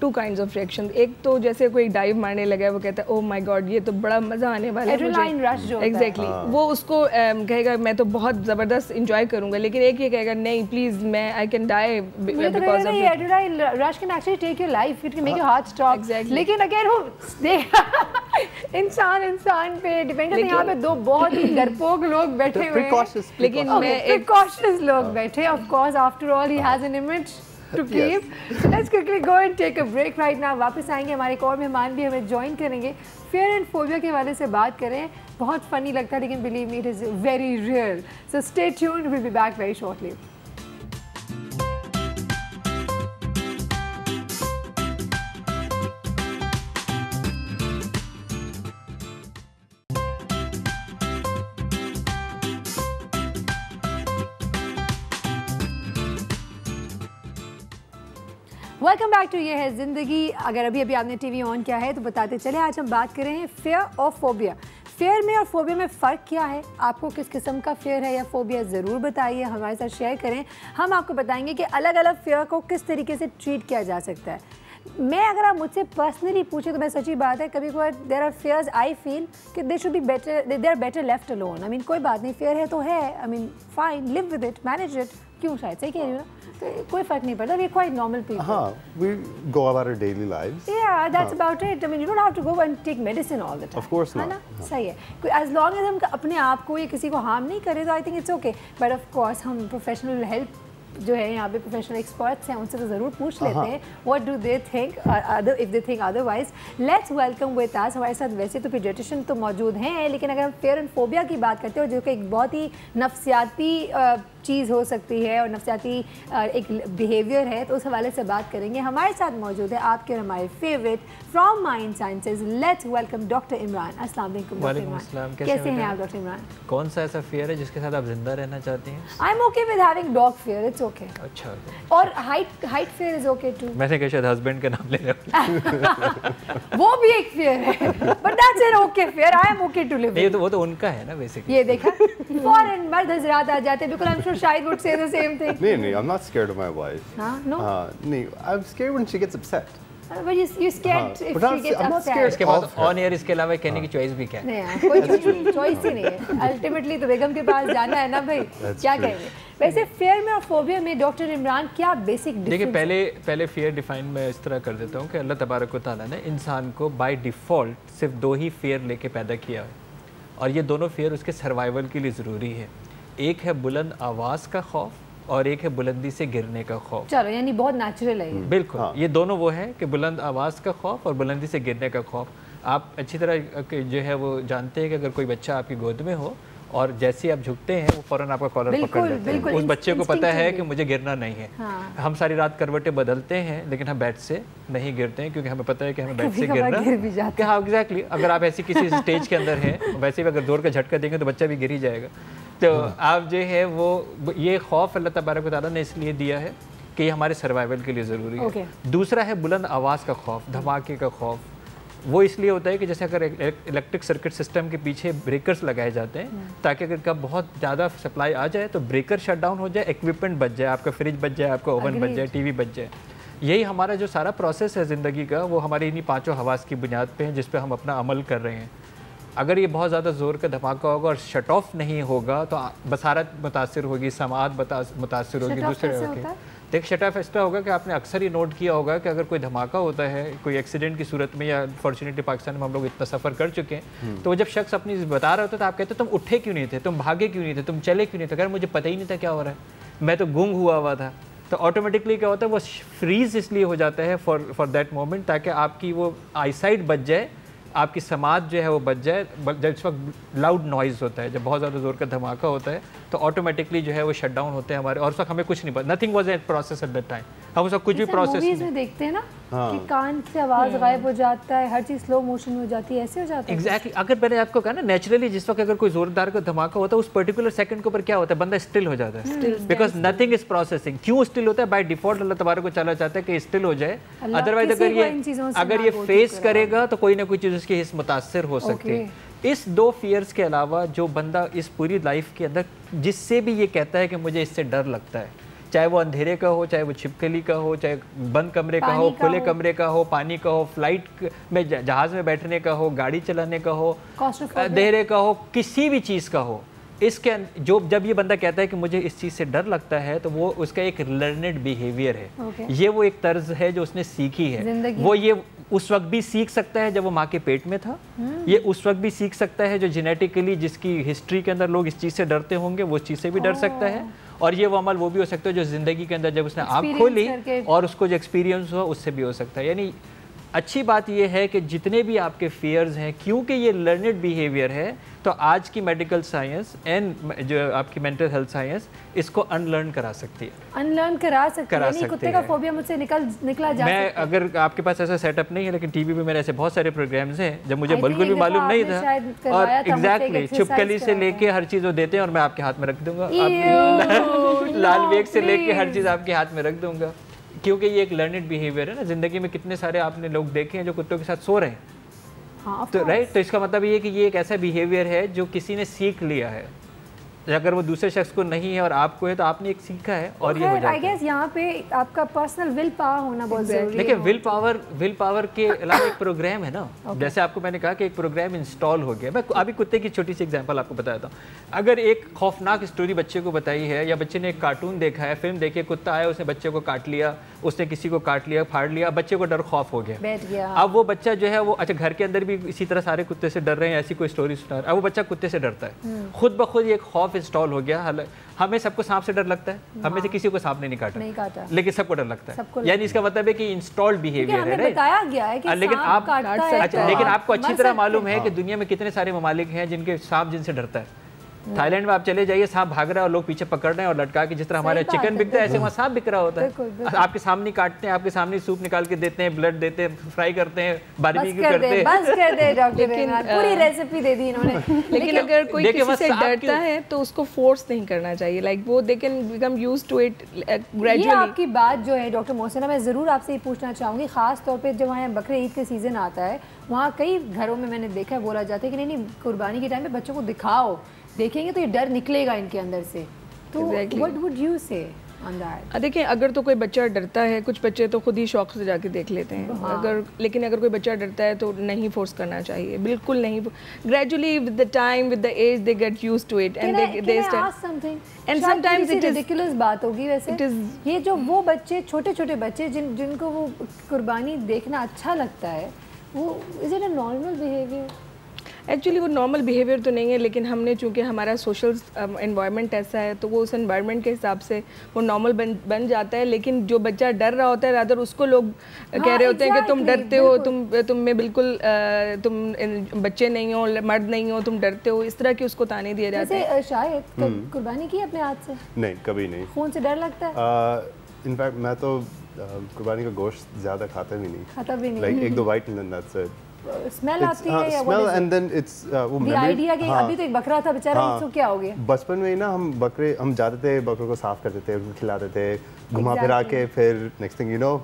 Speaker 4: two kinds of reactions. एक तो जैसे कोई डाइव मारने लगा है, वो कहता है oh my god ये तो बड़ा मजा आने वाला है मुझे।
Speaker 1: Adrenaline rush जो होता है।
Speaker 4: Exactly. वो उसको कहेगा मैं तो बहुत जबरदस्त enjoy करूँगा, लेकिन एक ये कहेगा नहीं please मैं I can die because of it.
Speaker 1: Adrenaline rush can actually take your life. It can make your heart stop.
Speaker 4: Exactly.
Speaker 1: लेकिन अगर वो इंसान पे डिपेंड करता है। यहाँ पे दो बहुत ही डरपोक लोग बैठे हुए हैं, लेकिन प्रिकॉशनस लोग बैठे। Of course after all he has an image to keep. Let's quickly go and take a break right now. वापस आएंगे, हमारे एक और मेहमान भी हमें ज्वाइन करेंगे। फियर एंड फोबिया के हवाले से बात करें, बहुत फनी लगता है लेकिन believe me it is very real. So stay tuned, will be back very shortly. Welcome back to ये है ज़िंदगी। अगर अभी आपने टीवी ऑन किया है तो बताते चले, आज हम बात कर रहे हैं फेयर और फोबिया। फेयर में और फोबिया में फ़र्क क्या है, आपको किस किस्म का फेयर है या फोबिया ज़रूर बताइए, हमारे साथ शेयर करें। हम आपको बताएंगे कि अलग अलग फेयर को किस तरीके से ट्रीट किया जा सकता है। मैं अगर आप मुझसे पर्सनली पूछे तो मैं सच्ची बात है, कभी कभार there are fears I feel कि they should be better, they are better left alone. I mean कोई बात नहीं, फेयर है तो है, I mean fine, live with it, manage it. क्यों, शायद सही कह रही हूँ ना, तो कोई फर्क नहीं पड़ता। We are quite normal people.
Speaker 3: हाँ, we go about our daily lives.
Speaker 1: Yeah, that's about it. I mean, you don't have to go and take medicine all the time.
Speaker 3: Of course not.
Speaker 1: है ना, सही है। As long as हम अपने आप को या किसी को हार्म नहीं करें तो I think it's okay. But of course हम प्रोफेशनल हेल्प जो है यहाँ पे प्रोफेशनल एक्सपर्ट्स हैं, उनसे तो ज़रूर पूछ लेते हैं what do they think if they think otherwise. Let's welcome with us, हमारे साथ वैसे तो पीडियाट्रिशियन तो मौजूद हैं, लेकिन अगर हम फेयर एंड फोबिया की बात करते हो जो कि एक बहुत ही नफ्सियाती चीज़ हो सकती है और नफ्सियाती एक बिहेवियर है, तो उस हवाले से बात करेंगे। हमारे साथ मौजूद है आपके और हमारे favourite from mind sciences. Let's welcome doctor Imran. अस्सलाम वालेकुम डॉक्टर इमरान, कैसे हैं आप डॉक्टर इमरान?
Speaker 5: कौन सा ऐसा फियर है जिसके साथ आप जिंदा रहना चाहती हैं?
Speaker 1: I am okay with having dog fear, it's okay.
Speaker 5: अच्छा,
Speaker 1: और height fear is okay too.
Speaker 5: मैंने कहा शायद हस्बैंड का नाम ले रहे
Speaker 1: वो भी एक फियर है, but that's an okay fear. I am okay to live.
Speaker 5: ये तो वो तो उनका है ना बेसिकली।
Speaker 1: ये देखा, फॉरेन मर्द हजरात आ जाते हैं, बिल्कुल आई am sure Shahid would say the same thing.
Speaker 3: नहीं, I'm not scared of my wife.
Speaker 1: No?
Speaker 3: नहीं, I'm scared when she gets upset.
Speaker 1: But you scared if she gets upset.
Speaker 5: इसके बाद ऑन एयर इसके अलावा कहने की चॉइस भी क्या है?
Speaker 1: नहीं, कोई चॉइस ही नहीं है। अल्टीमेटली तो बेगम के पास जाना है ना भाई, क्या कहेंगे? वैसे फेयर में और फोबिया में डॉक्टर इमरान क्या बेसिक डिफरेंस?
Speaker 5: देखिए पहले फेयर डिफाइन मैं इस तरह कर देता हूँ कि अल्लाह तबारक व तआला ने इंसान को बाय डिफ़ॉल्ट सिर्फ 2 ही फेयर लेके पैदा किया है, और ये दोनों फेयर उसके सर्वाइवल के लिए ज़रूरी है। एक है बुलंद आवाज़ का खौफ और एक है बुलंदी से गिरने का खौफ।
Speaker 1: चलो, यानी बहुत नेचुरल है ये।
Speaker 5: बिल्कुल, ये दोनों वो है कि बुलंद आवाज़ का खौफ और बुलंदी से गिरने का खौफ। आप अच्छी तरह जो है वो जानते हैं कि अगर कोई बच्चा आपकी गोद में हो और जैसे आप झुकते हैं वो फ़ौरन आपका कॉलर पकड़ लेते हैं। उस बच्चे को पता है कि मुझे गिरना नहीं है।
Speaker 1: हाँ।
Speaker 5: हम सारी रात करवटें बदलते हैं लेकिन हम बेड से नहीं गिरते हैं, क्योंकि हमें पता है कि हमें बेड से गिरना कि हाँ एग्जैक्टली, अगर आप ऐसी किसी स्टेज के अंदर हैं, वैसे भी अगर जोर का झटका देंगे तो बच्चा भी गिर ही जाएगा। तो आप जो है वो ये खौफ अल्लाह तबारक व तआला ने इसलिए दिया है कि ये हमारे सर्वाइवल के लिए ज़रूरी है। दूसरा है बुलंद आवाज़ का खौफ, धमाके का खौफ। वो इसलिए होता है कि जैसे अगर इलेक्ट्रिक सर्किट सिस्टम के पीछे ब्रेकर्स लगाए जाते हैं ताकि अगर कब बहुत ज़्यादा सप्लाई आ जाए तो ब्रेकर शट डाउन हो जाए, इक्विपमेंट बच जाए, आपका फ्रिज बच जाए, आपका ओवन बच जाए, टीवी बच जाए। यही हमारा जो सारा प्रोसेस है ज़िंदगी का, वो हमारी इन्हीं 5 हवास की बुनियाद पे है जिस पे हम अपना अमल कर रहे हैं। अगर ये बहुत ज़्यादा ज़ोर का धमाका होगा और शट ऑफ नहीं होगा तो बसारत मुतासिर होगी, समाअत मुतासिर होगी, दूसरे होगी। देख, शट ऑफ ऐसा होगा कि आपने अक्सर ये नोट किया होगा कि अगर कोई धमाका होता है कोई एक्सीडेंट की सूरत में, या फॉर्चुनेटली पाकिस्तान में हम लोग इतना सफ़र कर चुके हैं, तो वो जब शख्स अपनी बता रहा होता तो आप कहते तुम उठे क्यों नहीं थे, तुम भागे क्यों नहीं थे, तुम चले क्यों नहीं थे? अगर मुझे पता ही नहीं था क्या हो रहा है, मैं तो गुंग हुआ था। तो ऑटोमेटिकली क्या होता है, वो फ्रीज इसलिए हो जाता है फॉर दैट मोमेंट, ताकि आपकी वो आईसाइट बच जाए, आपकी समाज जो है वो बच जाए। जब इस वक्त लाउड नॉइज़ होता है, जब बहुत ज़्यादा ज़ोर का धमाका होता है तो ऑटोमेटिकली जो है वो शट डाउन होते हैं हमारे, और उस वक्त हमें कुछ नहीं पता, nothing was a process at that time. हम उस वक्त कुछ भी प्रोसेस
Speaker 1: मूवीज में देखते हैं ना कि कान से आवाज़ गायब हो जाता है, हर चीज़ स्लो मोशन में हो जाती है, ऐसे हो जाता है।
Speaker 5: एग्जैक्टली, अगर मैंने आपको कहा ना नेचुरली जिस वक्त अगर कोई जोरदार का धमाका होता है उस पर्टिकुलर सेकंड के ऊपर क्या होता है, बंदा स्टिल हो जाता है, बिकॉज नथिंग इज प्रोसेसिंग। क्यों स्टिल होता है? बाय डिफॉल्ट अल्लाह तबारक व तआला चाहता है कि स्टिल हो जाए, अदरवाइज अगर ये फेस करेगा तो कोई ना कोई चीज़ उसकी हिस्स मुतासिर हो सकती है। इस 2 फियर्स के अलावा जो बंदा इस पूरी लाइफ के अंदर जिससे भी ये कहता है कि मुझे इससे डर लगता है, चाहे वो अंधेरे का हो, चाहे वो छिपकली का हो, चाहे बंद कमरे का हो, खुले कमरे का हो, पानी का हो, फ्लाइट में जहाज़ में बैठने का हो, गाड़ी चलाने का हो, अंधेरे का हो, किसी भी चीज़ का हो, इसके जब ये बंदा कहता है कि मुझे इस चीज़ से डर लगता है तो वो उसका एक लर्नेड बिहेवियर है। ये वो एक तर्ज है जो उसने सीखी है। वो ये उस वक्त भी सीख सकता है जब वो माँ के पेट में था, ये उस वक्त भी सीख सकता है जो जेनेटिकली जिसकी हिस्ट्री के अंदर लोग इस चीज़ से डरते होंगे वो उस चीज़ से भी डर सकता है, और ये वो अमल वो भी हो सकता है जो ज़िंदगी के अंदर जब उसने आँख खोली और उसको जो एक्सपीरियंस हुआ उससे भी हो सकता है। यानी अच्छी बात यह है कि जितने भी आपके फियर्स हैं, क्योंकि ये लर्नेड बिहेवियर है, तो आज की मेडिकल साइंस एंड जो आपकी मेंटल हेल्थ साइंस इसको अनलर्न करा सकती है,
Speaker 1: अनलर्न करा सकती है। यानी कुत्ते का फोबिया मुझसे निकला जा सकता है।
Speaker 5: अगर आपके पास ऐसा सेटअप नहीं है, लेकिन टीवी पे मेरे ऐसे बहुत सारे प्रोग्राम्स हैं जब मुझे बिल्कुल भी मालूम नहीं था, और एग्जैक्टली छुपकली से लेके हर चीज़ वो देते हैं और मैं आपके हाथ में रख दूंगा, लाल बेग से लेके हर चीज़ आपके हाथ में रख दूंगा, क्योंकि ये एक लर्नेड बिहेवियर है ना। ज़िंदगी में कितने सारे आपने लोग देखे हैं जो कुत्तों के साथ सो रहे हैं,
Speaker 1: हाँ,
Speaker 5: तो राइट, तो इसका मतलब ये कि ये एक ऐसा बिहेवियर है जो किसी ने सीख लिया है। अगर वो दूसरे शख्स को नहीं है और आपको है तो आपने एक सीखा है, और ये हो जाता है।
Speaker 1: आई गेस यहाँ पे आपका पर्सनल विल पावर होना बहुत जरूरी है।
Speaker 5: देखिए, विल पावर के अलावा एक प्रोग्राम है ना, जैसे आपको मैंने कहा कि एक प्रोग्राम इंस्टॉल हो गया। मैं अभी कुत्ते की छोटी सी एग्जांपल आपको बताता हूँ। अगर एक खौफनाक स्टोरी बच्चे को बताई है, या बच्चे ने एक कार्टून देखा है, फिल्म देखी, कुत्ता आया उसने बच्चे को काट लिया, उसने किसी को काट लिया, फाड़ लिया, बच्चे को डर खौफ हो गया,
Speaker 1: बैठ गया।
Speaker 5: अब वो बच्चा जो है वो अच्छा घर के अंदर भी इसी तरह सारे कुत्ते से डर रहे हैं, ऐसी कोई स्टोरी सुना रहा है, अब वो बच्चा कुत्ते से डरता है, खुद ब खुद एक खौफ इंस्टॉल हो गया। हमें सबको सांप से डर लगता है, हमें से किसी को सांप ने नहीं काटा, लेकिन सबको डर लगता है। यानी इसका मतलब है कि इंस्टॉल्ड बिहेवियर है,
Speaker 1: बताया गया है कि
Speaker 5: लेकिन आप
Speaker 1: अच्छा,
Speaker 5: लेकिन आपको अच्छी तरह मालूम है कि दुनिया में कितने सारे ममालिक हैं जिनके सांप जिनसे डरता है। थाईलैंड में आप चले जाइए, सांप भाग रहा है और लोग पीछे पकड़ रहे हैं और लटका के, जिस तरह हमारे चिकन बिकता है ऐसे वहाँ सांप बिक रहा होता है। आपके सामने काटते हैं, आपके सामने सूप निकाल के देते हैं, ब्लड देते हैं, फ्राई करते हैं, बारबेक्यू करते हैं।
Speaker 1: बस कर दे डॉक्टर, पूरी रेसिपी दे दी इन्होंने।
Speaker 4: लेकिन अगर कोई किसी से डरता है तो उसको फोर्स नहीं करना चाहिए, लाइक वो they can become used to it gradually.
Speaker 1: ये आपकी बात जो है डॉक्टर मोहसिना, मैं ज़रूर आपसे ये पूछना चाहूँगी, ख़ास तौर पे जब वहाँ बकरे ईद का सीज़न आता है, वहाँ कई घरों में मैंने देखा है, बोला जाता है कि नहीं कुर्बानी के टाइम पे बच्चों को दिखाओ, देखेंगे तो ये डर निकलेगा इनके अंदर से, तो व्हाट वुड यू से? on that?
Speaker 4: देखिए, अगर तो कोई बच्चा डरता है, कुछ बच्चे तो खुद ही शौक से जाके देख लेते हैं, लेकिन अगर कोई बच्चा डरता है तो नहीं फोर्स करना चाहिए, बिल्कुल नहीं। Gradually with the time, with the age, they get used to it and they
Speaker 1: and sometimes it is ridiculous बात होगी वैसे, ये जो वो बच्चे, छोटे बच्चे जिनको वो कुर्बानी देखना अच्छा लगता है, वो is it a normal behaviour?
Speaker 4: Actually वो नॉर्मल बिहेवियर तो नहीं है, लेकिन हमने चूंकि हमारा सोशल एनवायरनमेंट ऐसा है तो वो उस एनवायरनमेंट के हिसाब से वो नॉर्मल बन जाता है। लेकिन जो बच्चा डर रहा होता है, रादर उसको लोग कह रहे होते हैं कि तुम डरते हो, तुम में बिल्कुल तुम बच्चे नहीं हो, मर्द नहीं हो, तुम डरते हो, इस तरह के उसको ताने दिए जाते हैं।
Speaker 1: शायद कुर्बानी की अपने हाथ से?
Speaker 3: नहीं, कभी नहीं।
Speaker 1: खून से डर लगता है?
Speaker 3: इनफैक्ट मैं तो कुर्बानी का गोश्त ज़्यादा खाता भी नहीं, लाइक एक दो bite and then that's it.
Speaker 1: Smell आती है या
Speaker 3: स्मेल एंड देन इट्स वो
Speaker 1: आइडिया कि अभी तो एक बकरा था बेचारा, इसको क्या हो गया?
Speaker 3: बचपन में ही ना हम जाते थे, बकरों को साफ करते थे, उनको खिलाते थे, घुमा फिरा के, फिर नेक्स्ट थिंग यू नो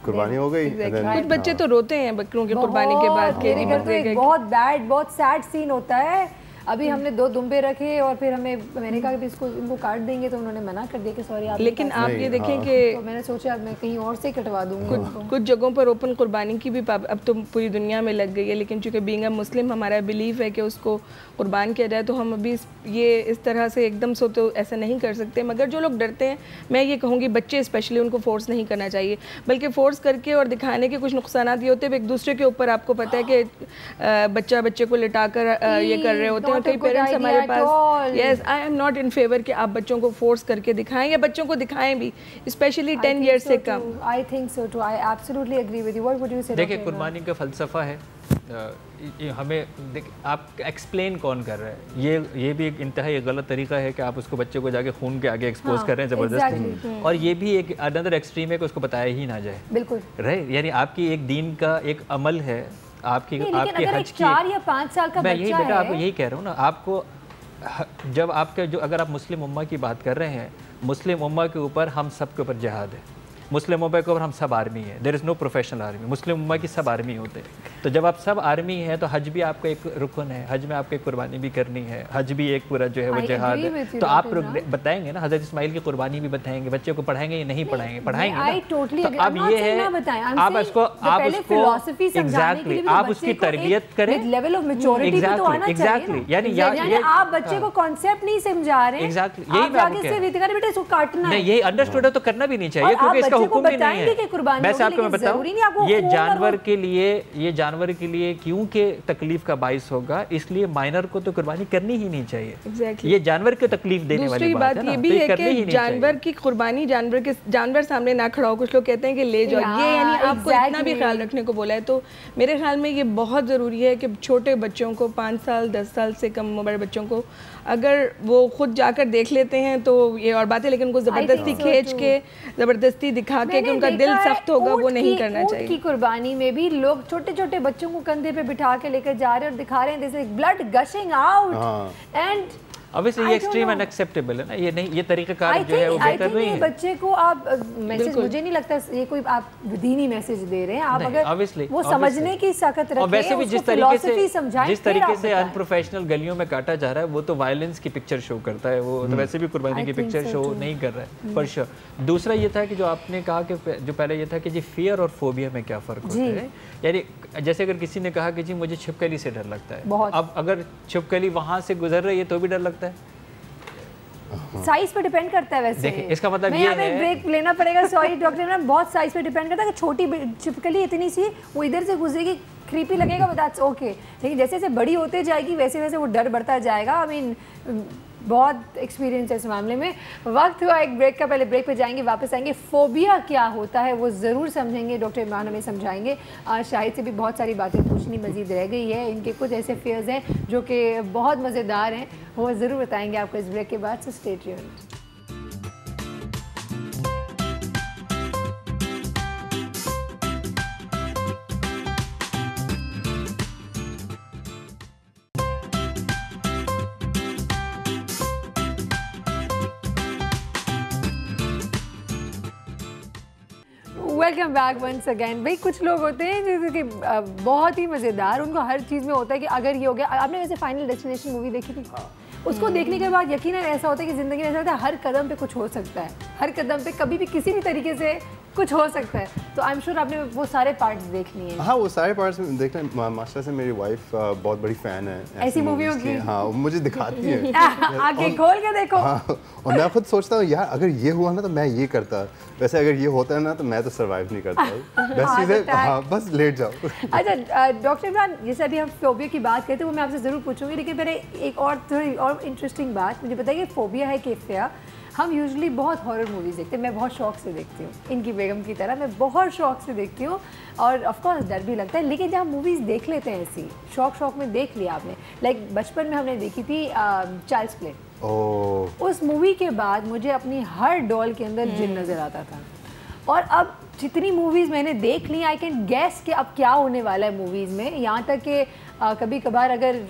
Speaker 3: कुर्बानी हो गई।
Speaker 4: कुछ बच्चे तो रोते हैं बकरों की कुर्बानी के बाद के।
Speaker 1: बहुत सैड सीन होता है। अभी हमने 2 दुम्बे रखे और फिर मैंने कहा कि इसको इनको काट देंगे, तो उन्होंने मना कर दिया कि सॉरी आप।
Speaker 4: लेकिन आप ये देखें कि
Speaker 1: तो मैंने सोचा अब मैं कहीं और से कटवा दूंगा।
Speaker 4: कुछ जगहों पर ओपन कुर्बानी की भी अब तो पूरी दुनिया में लग गई है, लेकिन चूंकि बीइंग अ मुस्लिम हमारा बिलीफ है कि उसको कुर्बान किया जाए, तो हम अभी ये इस तरह से एकदम से तो ऐसा नहीं कर सकते। मगर जो लोग डरते हैं, मैं ये कहूँगी बच्चे स्पेशली, उनको फोर्स नहीं करना चाहिए, बल्कि फोर्स करके और दिखाने के कुछ नुकसान ये होते हैं एक दूसरे के ऊपर। आपको पता है कि बच्चा बच्चे को लिटाकर ये कर रहे होते हैं। कई पेरेंट्स हमारे पास, yes, I am not in favour कि आप बच्चों को फोर्स करके दिखाएं या बच्चों को दिखाएं भी, स्पेशली 10 ईयर्स से कम।
Speaker 1: I think so too, I absolutely agree with you. What would you say?
Speaker 5: देखिए, कुर्बानी का फ़लसफ़ा है, हमें आप एक्सप्लेन कौन कर रहा है, ये भी एक इंतहाई गलत तरीका है कि आप उसको बच्चे को जाके खून के आगे एक्सपोज कर रहे हैं ज़बरदस्ती। और ये भी एक अनदर एक्सट्रीम है कि उसको बताया ही ना जाए।
Speaker 1: बिल्कुल
Speaker 5: राइट, यानी आपकी एक दीन का एक अमल है, आपकी हज की
Speaker 1: 4 या 5 साल का
Speaker 5: मैं यही बेटा आपको यही कह रहा हूँ ना, आपको जब आपके जो अगर आप मुस्लिम उम्मा की बात कर रहे हैं, मुस्लिम उम्मा के ऊपर हम सब के ऊपर जिहाद है, मुस्लिम उम्मा के ऊपर हम सब आर्मी है, there is no professional army, मुस्लिम उम्मा की सब आर्मी होते हैं। तो जब आप सब आर्मी हैं तो हज भी आपका एक रुकन है, हज में आपको एक कुर्बानी भी करनी है, हज भी एक पूरा जो है वो जिहाद है। तो आप बताएंगे ना, हज़रत इस्माइल की कुर्बानी भी बताएंगे, बच्चे को पढ़ाएंगे या नहीं पढ़ाएंगे? पढ़ाएंगे। तो अब ये है, आप उसको एग्जैक्टली आप उसकी तरबियत करें, एग्जैक्टली, यानी
Speaker 1: आप बच्चे को कॉन्सेप्ट नहीं समझा रहे।
Speaker 5: एग्जैक्टली, यही मैं आपको कह रहा हूं।
Speaker 1: बेटा इसको काटना है,
Speaker 5: यही अंडरस्टूड है तो करना भी नहीं चाहिए, क्योंकि इसका हुक्म भी नहीं है। वैसे आपको मैं बताऊं, ये जानवर के लिए क्योंकि तकलीफ का बाइस होगा, इसलिए माइनर को तो कुर्बानी करनी ही नहीं चाहिए। ये जानवर को तकलीफ देने वाली बात है ना,
Speaker 4: ये भी है कि जानवर की कुर्बानी, जानवर सामने ना खड़ा हो। कुछ लोग कहते हैं कि ले जाओ, ये यानी आपको इतना भी ख्याल रखने को बोला है। तो मेरे ख्याल में ये बहुत ज़रूरी है कि छोटे बच्चों को, 5 साल 10 साल से कम उम्र बच्चों को, अगर वो खुद जाकर देख लेते हैं तो ये और बात है, लेकिन उनको ज़बरदस्ती खींच के, ज़बरदस्ती दिखा के कि उनका दिल सख्त होगा, वो नहीं करना चाहिए।
Speaker 1: की कुर्बानी में भी लोग छोटे छोटे बच्चों को कंधे पे बिठा के लेकर जा रहे हैं और दिखा रहे हैं this is blood gushing out and
Speaker 5: Obviously ये एक्सट्रीम अनएक्सेप्टेबल है ना, ये नहीं, ये तरीकाकार जो है वो बेहतर नहीं है।
Speaker 1: बच्चे को आप मैसेज, मुझे नहीं लगता ये कोई आप दीनी मैसेज दे रहे हैं आप, अगर वो समझने की ताकत रखें,
Speaker 5: वैसे भी जिस तरीके से अनप्रोफेशनल गलियों में काटा जा रहा है, वो तो वायलेंस की पिक्चर शो करता है, वो तो वैसे भी कुर्बानी की पिक्चर शो नहीं कर रहा है फॉर श्योर। दूसरा ये था कि जो आपने कहा कि जो पहले ये था कि जी फियर और फोबिया में क्या फ़र्क होता है, यानी जैसे अगर किसी ने कहा कि जी मुझे छिपकली से डर लगता है, अब अगर छिपकली वहाँ से गुजर रही है तो भी डर लगता है।
Speaker 1: साइज पे डिपेंड करता है वैसे।
Speaker 5: देखिए, इसका मतलब ये है,
Speaker 1: ब्रेक लेना पड़ेगा, सॉरी डॉक्टर, बहुत साइज पे डिपेंड करता है कि छोटी छिपकली इतनी सी वो इधर से गुजरेगी, क्रीपी लगेगा, बट दैट्स ओके। लेकिन जैसे जैसे बड़ी होते जाएगी वैसे वैसे वो डर बढ़ता जाएगा। आई मीन बहुत एक्सपीरियंस है इस मामले में। वक्त हुआ एक ब्रेक का, पहले ब्रेक पे जाएंगे, वापस आएंगे, फोबिया क्या होता है वो ज़रूर समझेंगे, डॉक्टर इमरान हमें समझाएंगे। आज शाहिद से भी बहुत सारी बातें पूछनी मजीद रह गई है, इनके कुछ ऐसे फेयर्स हैं जो कि बहुत मज़ेदार हैं, वो ज़रूर बताएंगे आपको इस ब्रेक के बाद, so stay tuned. Welcome back once again. भाई कुछ लोग होते हैं जैसे कि बहुत ही मज़ेदार, उनको हर चीज़ में होता है कि अगर ये हो गया। आपने वैसे फाइनल डेस्टिनेशन मूवी देखी थी? उसको देखने के बाद यकीनन ऐसा होता है कि ज़िंदगी में ऐसा होता है हर कदम पे कुछ हो सकता है, हर कदम पे कभी भी किसी भी तरीके से कुछ हो सकता है। तो आई एम श्योर आपने वो सारे पार्ट्स देख लिए हैं।
Speaker 3: हाँ, वो सारे पार्ट्स देखने मास्टर से मेरी वाइफ बहुत बड़ी फ़ैन है
Speaker 1: ऐसी मूवियों की।
Speaker 3: हाँ, मुझे दिखाती है
Speaker 1: आगे खोल के देखो।
Speaker 3: हाँ, और मैं खुद सोचता हूँ यार अगर ये हुआ ना तो मैं ये करता, वैसे अगर ये होता है ना तो मैं तो सर्वाइव नहीं करता। बस चीज़ें, हाँ, बस लेट जाओ।
Speaker 1: अच्छा डॉक्टर इमरान, जैसे अभी हम फोबिया की बात करते हैं वो मैं आपसे ज़रूर पूछूंगी, लेकिन मेरे एक और थोड़ी और इंटरेस्टिंग बात मुझे बताइए, फोबिया है कैफिया। हम यूजुअली बहुत हॉरर मूवीज़ देखते हैं, मैं बहुत शौक से देखती हूँ, इनकी बेगम की तरह मैं बहुत शौक से देखती हूँ, और ऑफ कोर्स डर भी लगता है, लेकिन जब हम मूवीज़ देख लेते हैं ऐसी शौक में देख लिया आपने, लाइक बचपन में हमने देखी थी चाइल्ड्स प्ले, उस मूवी के बाद मुझे अपनी हर डॉल के अंदर जिन नज़र आता था। और अब जितनी मूवीज़ मैंने देख ली, आई कैन गैस कि अब क्या होने वाला है मूवीज़ में, यहाँ तक कि कभी कभार अगर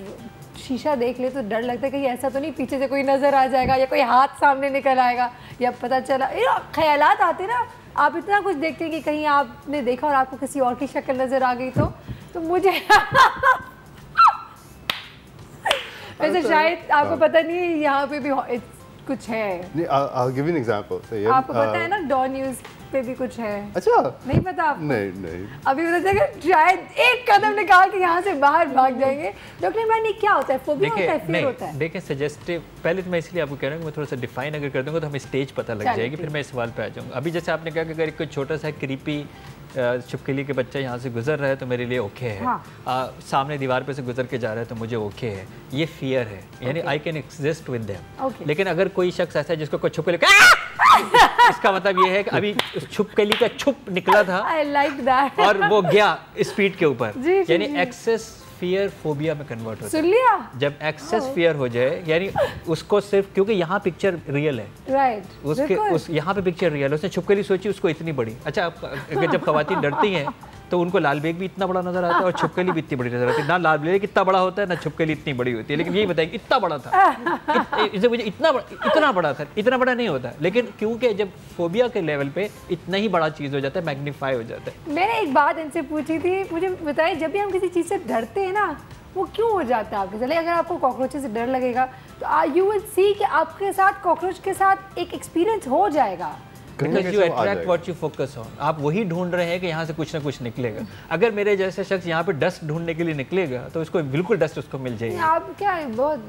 Speaker 1: शीशा देख ले तो डर लगता है कहीं ऐसा तो नहीं पीछे से कोई नज़र आ जाएगा या कोई हाथ सामने निकल आएगा, या पता चला ख्यालात आते ना, आप इतना कुछ देखते हैं कि कहीं आपने देखा और आपको किसी और की शक्ल नज़र आ गई तो मुझे वैसे शायद आपको पता नहीं है यहाँ पे भी कुछ है।
Speaker 3: I'll give you an example.
Speaker 1: आपको पता है ना डॉन न्यूज़ पे भी कुछ है?
Speaker 3: अच्छा,
Speaker 1: नहीं पता आपको?
Speaker 3: नहीं
Speaker 1: अभी पता चलेगा, शायद एक कदम निकाल के यहाँ से बाहर भाग जाएंगे। डॉक्टर इमरान, ये क्या होता है? फोबिया होता है, फियर होता है?
Speaker 5: देखिए सजेस्टिव, पहले तो मैं इसलिए आपको कह रहा हूँ कि मैं थोड़ा सा डिफाइन अगर कर दूंगा तो हमें स्टेज पता लग जाएगी, फिर मैं इस सवाल पे आ जाऊँगा। अभी जैसे आपने कहा कि अगर कोई छोटा सा क्रीपी छिपकली के बच्चा यहाँ से गुजर रहा है तो मेरे लिए ओके है, हाँ। सामने दीवार पे से गुजर के जा रहा है तो मुझे ओके है, ये फियर है, यानी I can exist with them. लेकिन अगर कोई शख्स ऐसा है जिसको कोई छिपकली इसका मतलब ये है कि अभी छिपकली का छुप निकला था
Speaker 1: like
Speaker 5: और वो गया स्पीड के ऊपर, यानी एक्सेस फियर फोबिया में कन्वर्ट होता है। जब एक्सेस फियर हो जाए, यानी उसको सिर्फ क्योंकि यहाँ पिक्चर रियल है,
Speaker 1: राइट,
Speaker 5: उसके यहाँ पे पिक्चर रियल है, उसने छिपकली सोची उसको इतनी बड़ी। अच्छा, अगर जब खवातीन डरती हैं तो उनको लाल बेग भी इतना बड़ा नजर आता है और छिपकली भी इतनी बड़ी नजर आती है। ना लाल बेग इतना बड़ा होता है ना छिपकली इतनी बड़ी होती है, लेकिन यही बताएंगे इतना बड़ा था, इसे मुझे इतना बड़ा था, इतना बड़ा नहीं होता, लेकिन क्योंकि जब फोबिया के लेवल पे इतना ही बड़ा चीज़ हो जाता है, मैग्नीफाई हो जाता है।
Speaker 1: मैंने एक बात इनसे पूछी थी, मुझे बताइए जब भी हम किसी चीज़ से डरते हैं ना, वो क्यों हो जाता है आपके साथ? अगर आपको कॉकरोचेस से डर लगेगा तो यू विल सी कि आपके साथ कॉकरोच के साथ एक एक्सपीरियंस हो जाएगा।
Speaker 5: Because you attract what you focus on. आप वही ढूंढ रहे हैं कि यहाँ से कुछ ना कुछ निकलेगा। अगर मेरे जैसे शख्स यहाँ पे डस्ट ढूंढने के लिए निकलेगा तो उसको बिल्कुल डस्ट उसको मिल जाएगी।
Speaker 1: आप क्या है बहुत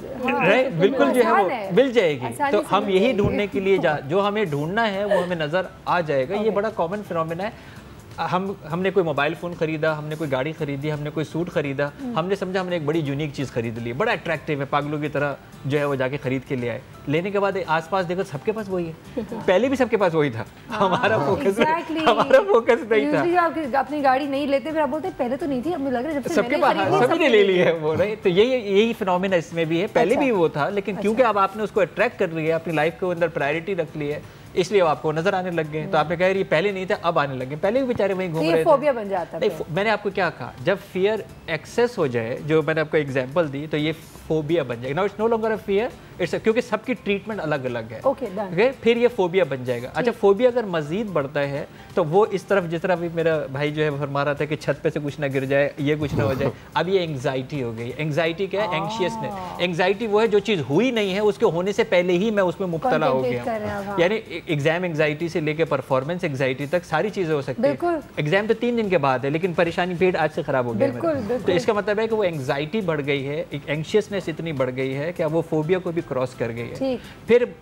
Speaker 5: बिल्कुल जो है वो मिल जाएगी। तो हम यही ढूंढने के लिए जो हमें ढूंढना है वो हमें नजर आ जाएगा। ये बड़ा कॉमन फिनोमेना है। हमने कोई मोबाइल फ़ोन खरीदा, हमने कोई गाड़ी खरीदी, हमने कोई सूट खरीदा, हमने समझा हमने एक बड़ी यूनिक चीज़ खरीद ली, बड़ा अट्रैक्टिव है, पागलों की तरह जो है वो जाके खरीद के ले आए। लेने के बाद आसपास देखो सबके पास वही है, पहले भी सबके पास वही था, हमारा फोकस नहीं था।
Speaker 1: आप अपनी गाड़ी नहीं लेते फिर आप बोलते पहले तो नहीं थी, अब मुझे लग रहा है जब से
Speaker 5: सबके पास सभी ने ले ली है वो, नहीं तो यही फिनोमेना इसमें भी है। पहले भी वो था, लेकिन क्योंकि अब आपने उसको अट्रैक्ट कर लिया, अपनी लाइफ के अंदर प्रायोरिटी रख ली है, इसलिए आपको नजर आने लग गए। तो आपने कहा ये पहले नहीं था, अब आने लगे। पहले भी बेचारे वहीं घूम रहे थे।
Speaker 1: फोबिया बन जाता है।
Speaker 5: मैंने आपको क्या कहा, जब फियर एक्सेस हो जाए, जो मैंने आपको एग्जांपल दी, तो ये फोबिया बन जाएगा। Now it's no longer a fear, it's क्योंकि सबकी ट्रीटमेंट अलग अलग है।
Speaker 1: ओके,
Speaker 5: फिर ये फोबिया बन जाएगा। अच्छा, फोबिया अगर मजीद बढ़ता है तो वो इस तरफ, जिस तरह अभी मेरा भाई जो है फरमा रहा था कि छत पे से कुछ ना गिर जाए, ये कुछ ना हो जाए, अब ये एंग्जाइटी हो गई। एंग्जाइटी क्या है? एंग्शियसनेस। एंग्जाइटी वो है जो चीज़ हुई नहीं है, उसके होने से पहले ही मैं उसमें मुब्तला हो गया। यानी एग्जाम एंग्जाइटी से लेकर परफॉर्मेंस एंग्जाइटी तक सारी चीज़ें हो सकती है। एग्जाम तो 3 दिन के बाद है, लेकिन परेशानी पेट आज से खराब हो गया। तो इसका मतलब है कि वो एंग्जाइटी बढ़ गई है, एंग्शियसनेस इतनी बढ़ गई है कि वो फोबिया को भी क्रॉस कर गई है। फिर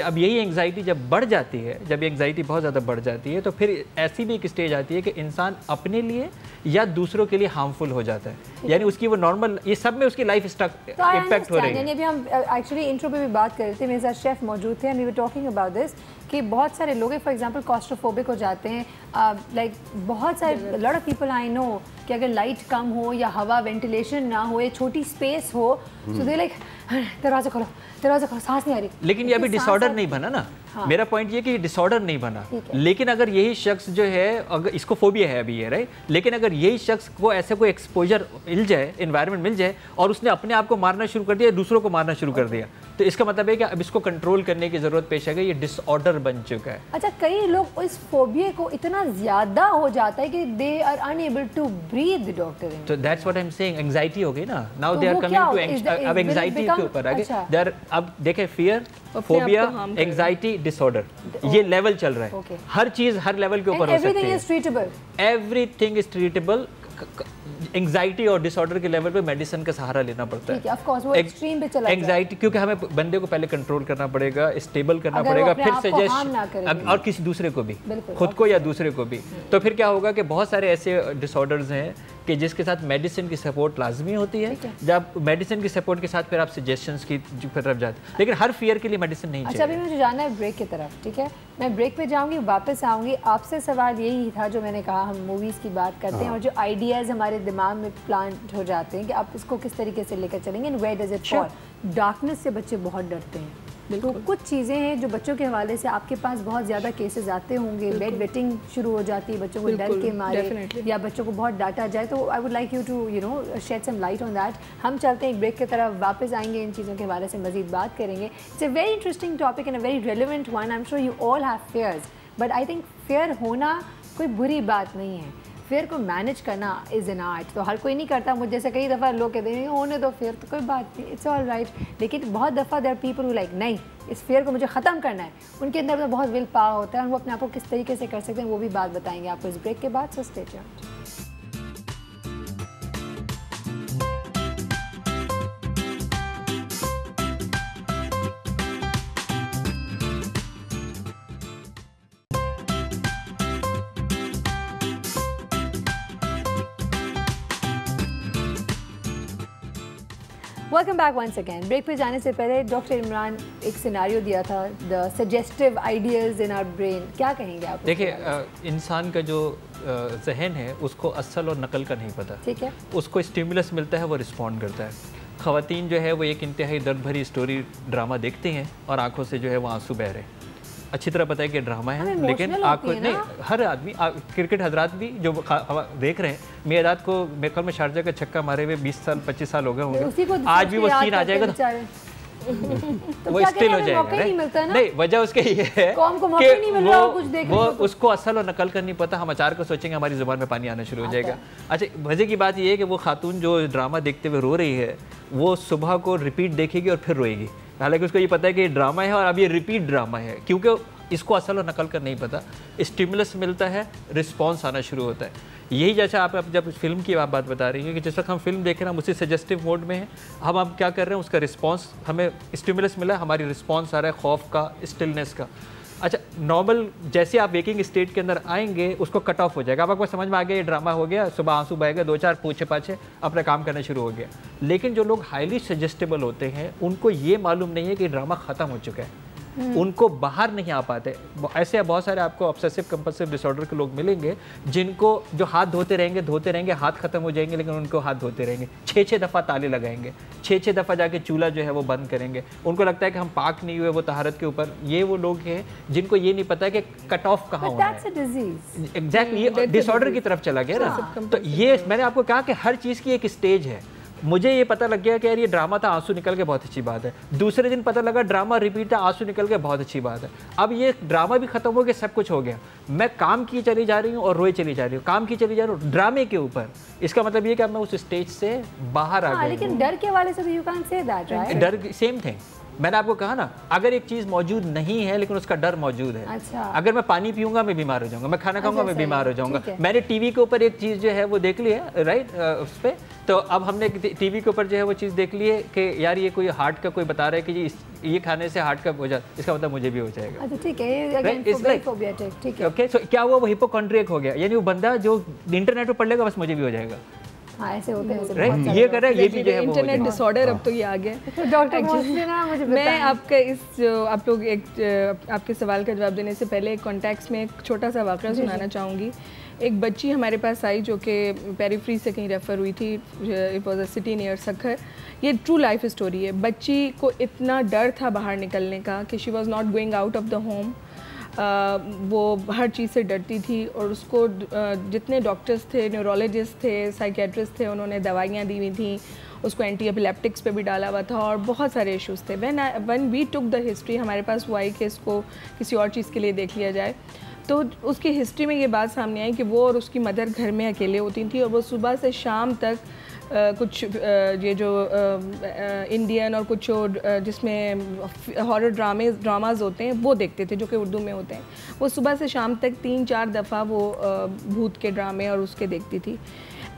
Speaker 5: अब यही एंग्जाइटी जब बढ़ जाती है, जब एंग्जाइटी बहुत ज़्यादा बढ़ जाती है, तो फिर ऐसी भी एक स्टेज आती है कि इंसान अपने लिए या दूसरों के लिए हार्मफुल हो जाता है। यानी उसकी वो नॉर्मल, ये सब में उसकी लाइफ इम्पैक्ट हो रही है।
Speaker 1: अभी हम एक्चुअली इंट्रो पे भी बात कर रहे थे, मेरे साथ शेफ मौजूद थे, and we were talking about this कि बहुत सारे लोग फॉर एग्जांपल क्लॉस्ट्रोफोबिक हो जाते हैं। लाइक बहुत सारे lot of people I know कि अगर लाइट कम हो या हवा वेंटिलेशन ना हो या छोटी स्पेस हो, सो दे लाइक दरवाजा खोलो, सांस नहीं आ रही।
Speaker 5: लेकिन ये अभी डिसऑर्डर नहीं बना ना, मेरा पॉइंट ये कि ये डिसऑर्डर नहीं बना, लेकिन अगर यही शख्स जो है, अगर इसको फोबिया है अभी ये, राइट, लेकिन अगर यही शख्स को ऐसे कोई एक्सपोजर मिल जाए, एनवायरनमेंट मिल जाए और उसने अपने आप को मारना शुरू कर दिया, दूसरों को मारना शुरू कर दिया, तो इसका मतलब है कि अब इसको कंट्रोल करने की जरूरत पेश आ गई, ये डिसऑर्डर बन चुका है।
Speaker 1: अच्छा, कई लोग इस फोबिया को इतना ज्यादा हो जाता है कि they are unable to breathe doctor.
Speaker 5: तो that's what I am saying, anxiety हो गई ना, now they are coming to अब एंजाइटी के ऊपर आ गए दे आर। अब देखें, फियर, फोबिया, एंजाइटी, डिसऑर्डर, ये लेवल चल रहा है, हर चीज हर लेवल के ऊपर हो सकती है।
Speaker 1: Everything is treatable,
Speaker 5: everything is treatable. Anxiety और डिसऑर्डर के लेवल पे मेडिसिन का सहारा लेना पड़ता है।
Speaker 1: ऑफ कोर्स वो एक्सट्रीम पे चला
Speaker 5: एंजाइटी, क्योंकि हमें बंदे को पहले कंट्रोल करना पड़ेगा, स्टेबल करना पड़ेगा, फिर सजेस्ट और किसी दूसरे को भी, खुद को या दूसरे को भी। तो फिर क्या होगा कि बहुत सारे ऐसे डिसऑर्डर्स हैं कि जिसके साथ मेडिसिन की सपोर्ट लाजमी होती है। जब मेडिसिन की सपोर्ट के साथ फिर आप सजेशंस की तरफ जाते हैं, लेकिन हर फियर के लिए मेडिसिन नहीं चाहिए।
Speaker 1: अच्छा, अभी मुझे जाना है ब्रेक की तरफ, ठीक है? मैं ब्रेक पे जाऊंगी, वापस आऊंगी। आपसे सवाल यही था जो मैंने कहा, हम मूवीज़ की बात करते हैं और जो आइडियाज़ हमारे दिमाग में प्लांट हो जाते हैं कि आप इसको किस तरीके से लेकर चलेंगे, and where does it fall. Darkness से बच्चे बहुत डरते हैं, तो कुछ चीज़ें हैं जो बच्चों के हवाले से आपके पास बहुत ज़्यादा केसेस आते होंगे, बेड वेटिंग शुरू हो जाती है बच्चों को डर के मारे, या बच्चों को बहुत डांटा जाए, तो I would like you to shed some light on that. हम चलते हैं एक ब्रेक की तरफ, वापस आएंगे, इन चीज़ों के हवाले से मजीद बात करेंगे। It's a very interesting topic and a very relevant one. I am sure you all have fears, but I think fear होना कोई बुरी बात नहीं है, फेयर को मैनेज करना इज़ एन आर्ट। तो हर कोई नहीं करता, मुझे जैसे कई दफ़ा लोग कहते हैं होने दो फेयर, तो कोई बात नहीं, इट्स ऑल राइट। लेकिन बहुत दफ़ा there are people who like नहीं, इस फेयर को मुझे ख़त्म करना है, उनके अंदर तो बहुत विल पावर होता है और वो अपने आप को किस तरीके से कर सकते हैं वो भी बात बताएंगे आपको इस ब्रेक के बाद। So stay tuned. Welcome back once again. Break पे जाने से पहले डॉक्टर इमरान एक सिनारियो दिया था, the suggestive ideas in our brain, क्या कहेंगे आप?
Speaker 5: देखिए, इंसान का जो जहन है उसको असल और नकल का नहीं पता, ठीक है? उसको स्टिमुलस मिलता है, वो रिस्पॉन्ड करता है। ख़वातीन जो है वो एक इंतहाई दर्द भरी स्टोरी ड्रामा देखती हैं और आंखों से जो है वो आंसू बह रहे हैं। अच्छी तरह पता है कि ड्रामा है, लेकिन आपको नहीं, हर आदमी, क्रिकेट हजरात भी जो देख रहे हैं, मेरात को कल में शारजा का छक्का मारे हुए 20 साल 25 साल हो गए होंगे, आज भी वो सीन आ जाएगा तो वो स्टिल हो जाएगा। नहीं, वजह उसके ये है कि वो उसको असल और नकल का नहीं पता। हम अचार को सोचेंगे हमारी ज़ुबान में पानी आना शुरू हो जाएगा। अच्छा, मज़े की बात ये है कि वो खातून जो ड्रामा देखते हुए रो रही है, वो सुबह को रिपीट देखेगी और फिर रोएगी, हालांकि उसको ये पता है कि ये ड्रामा है और अब ये रिपीट ड्रामा है, क्योंकि इसको असल और नकल कर नहीं पता। स्टिमुलस मिलता है, रिस्पॉन्स आना शुरू होता है। यही जैसा आप जब फिल्म की आप बात बता रही हैं कि जिस वक्त हम फिल्म देख रहे हैं हम उसी सजेस्टिव मोड में हैं, हम अब क्या कर रहे हैं, उसका रिस्पॉन्स, हमें स्टिमुलस मिला, हमारी रिस्पॉन्स आ रहा है खौफ का, स्टिलनेस का। अच्छा, नॉर्मल जैसे आप वेकिंग स्टेट के अंदर आएंगे उसको कट ऑफ हो जाएगा, अब आपको समझ में आ गया ये ड्रामा हो गया, सुबह आंसू बहेगा, 2-4 पूछे पाछे अपना काम करना शुरू हो गया। लेकिन जो लोग हाईली सजेस्टेबल होते हैं उनको ये मालूम नहीं है कि ड्रामा ख़त्म हो चुका है, उनको बाहर नहीं आ पाते। ऐसे बहुत सारे आपको ऑब्सेसिव कंपल्सिव डिसऑर्डर के लोग मिलेंगे जिनको जो हाथ धोते रहेंगे, हाथ खत्म हो जाएंगे लेकिन उनको हाथ धोते रहेंगे, 6-6 दफ़ा ताले लगाएंगे, 6-6 दफ़ा जाके चूल्हा जो है वो बंद करेंगे, उनको लगता है कि हम पाक नहीं हुए वो तहारत के ऊपर। ये वो लोग हैं जिनको ये नहीं पता कि कट ऑफ कहाँ होना है। एग्जैक्टली, ये डिसऑर्डर की तरफ चला गया ना। तो ये मैंने आपको कहा कि हर चीज़ की एक स्टेज है। मुझे ये पता लग गया कि यार ये ड्रामा था, आंसू निकल के बहुत अच्छी बात है। दूसरे दिन पता लगा ड्रामा रिपीट था, आंसू निकल के बहुत अच्छी बात है। अब ये ड्रामा भी खत्म हो गया, सब कुछ हो गया, मैं काम की चली जा रही हूँ और रोए चली जा रही हूँ, काम की चली जा रही हूँ ड्रामे के ऊपर। इसका मतलब ये कि मैं उस स्टेज से बाहर आ गई।
Speaker 1: लेकिन डर के वाले से you can't say that, right?
Speaker 5: डर सेम थिंग, मैंने आपको कहा ना, अगर एक चीज़ मौजूद नहीं है लेकिन उसका डर मौजूद है।
Speaker 1: अच्छा।
Speaker 5: अगर मैं पानी पीऊंगा मैं बीमार हो जाऊंगा, मैं खाना खाऊंगा मैं बीमार हो जाऊंगा। मैंने टीवी के ऊपर एक चीज़ जो है वो देख ली है, राइट, उस पर तो अब हमने टीवी के ऊपर जो है वो चीज़ देख ली है कि यार ये कोई हार्ट का कोई बता रहा है कि ये खाने से हार्ट का हो जाता, इसका मतलब मुझे भी हो जाएगा।
Speaker 1: अच्छा, ठीक है, ठीक है।
Speaker 5: ओके, सो क्या हुआ, वो हिपोकॉन्ड्रियक हो गया, यानी वो बंदा जो इंटरनेट पर पढ़ लेगा बस मुझे भी हो जाएगा।
Speaker 1: हाँ, ऐसे होते हैं,
Speaker 5: ये कर रहा है, ये भी जो है
Speaker 4: इंटरनेट डिसऑर्डर अब तो ये आ गया।
Speaker 1: तो डॉक्टर ना मुझे
Speaker 4: मैं आपका इस आप लोग एक आपके सवाल का जवाब देने से पहले कॉन्टेक्स्ट में एक छोटा सा वाक़या सुनाना चाहूँगी। एक बच्ची हमारे पास आई जो कि पेरीफ्री से कहीं रेफ़र हुई थी, it was a city near Sukkur. ये ट्रू लाइफ स्टोरी है। बच्ची को इतना डर था बाहर निकलने का कि she was not going out of the home. वो हर चीज़ से डरती थी और उसको जितने डॉक्टर्स थे, न्यूरोलॉजिस्ट थे, साइकेट्रिस्ट थे, उन्होंने दवाइयाँ दी हुई थी, उसको एंटी एपिलेप्टिक्स पे भी डाला हुआ था और बहुत सारे इश्यूज़ थे। When we took the history, हमारे पास वो आई कि इसको किसी और चीज़ के लिए देख लिया जाए, तो उसकी हिस्ट्री में ये बात सामने आई कि वो और उसकी मदर घर में अकेले होती थी और वो सुबह से शाम तक कुछ ये जो इंडियन और कुछ जिसमें हॉरर ड्रामाज होते हैं वो देखते थे, जो कि उर्दू में होते हैं। वो सुबह से शाम तक 3-4 दफ़ा वो भूत के ड्रामे और उसके देखती थी।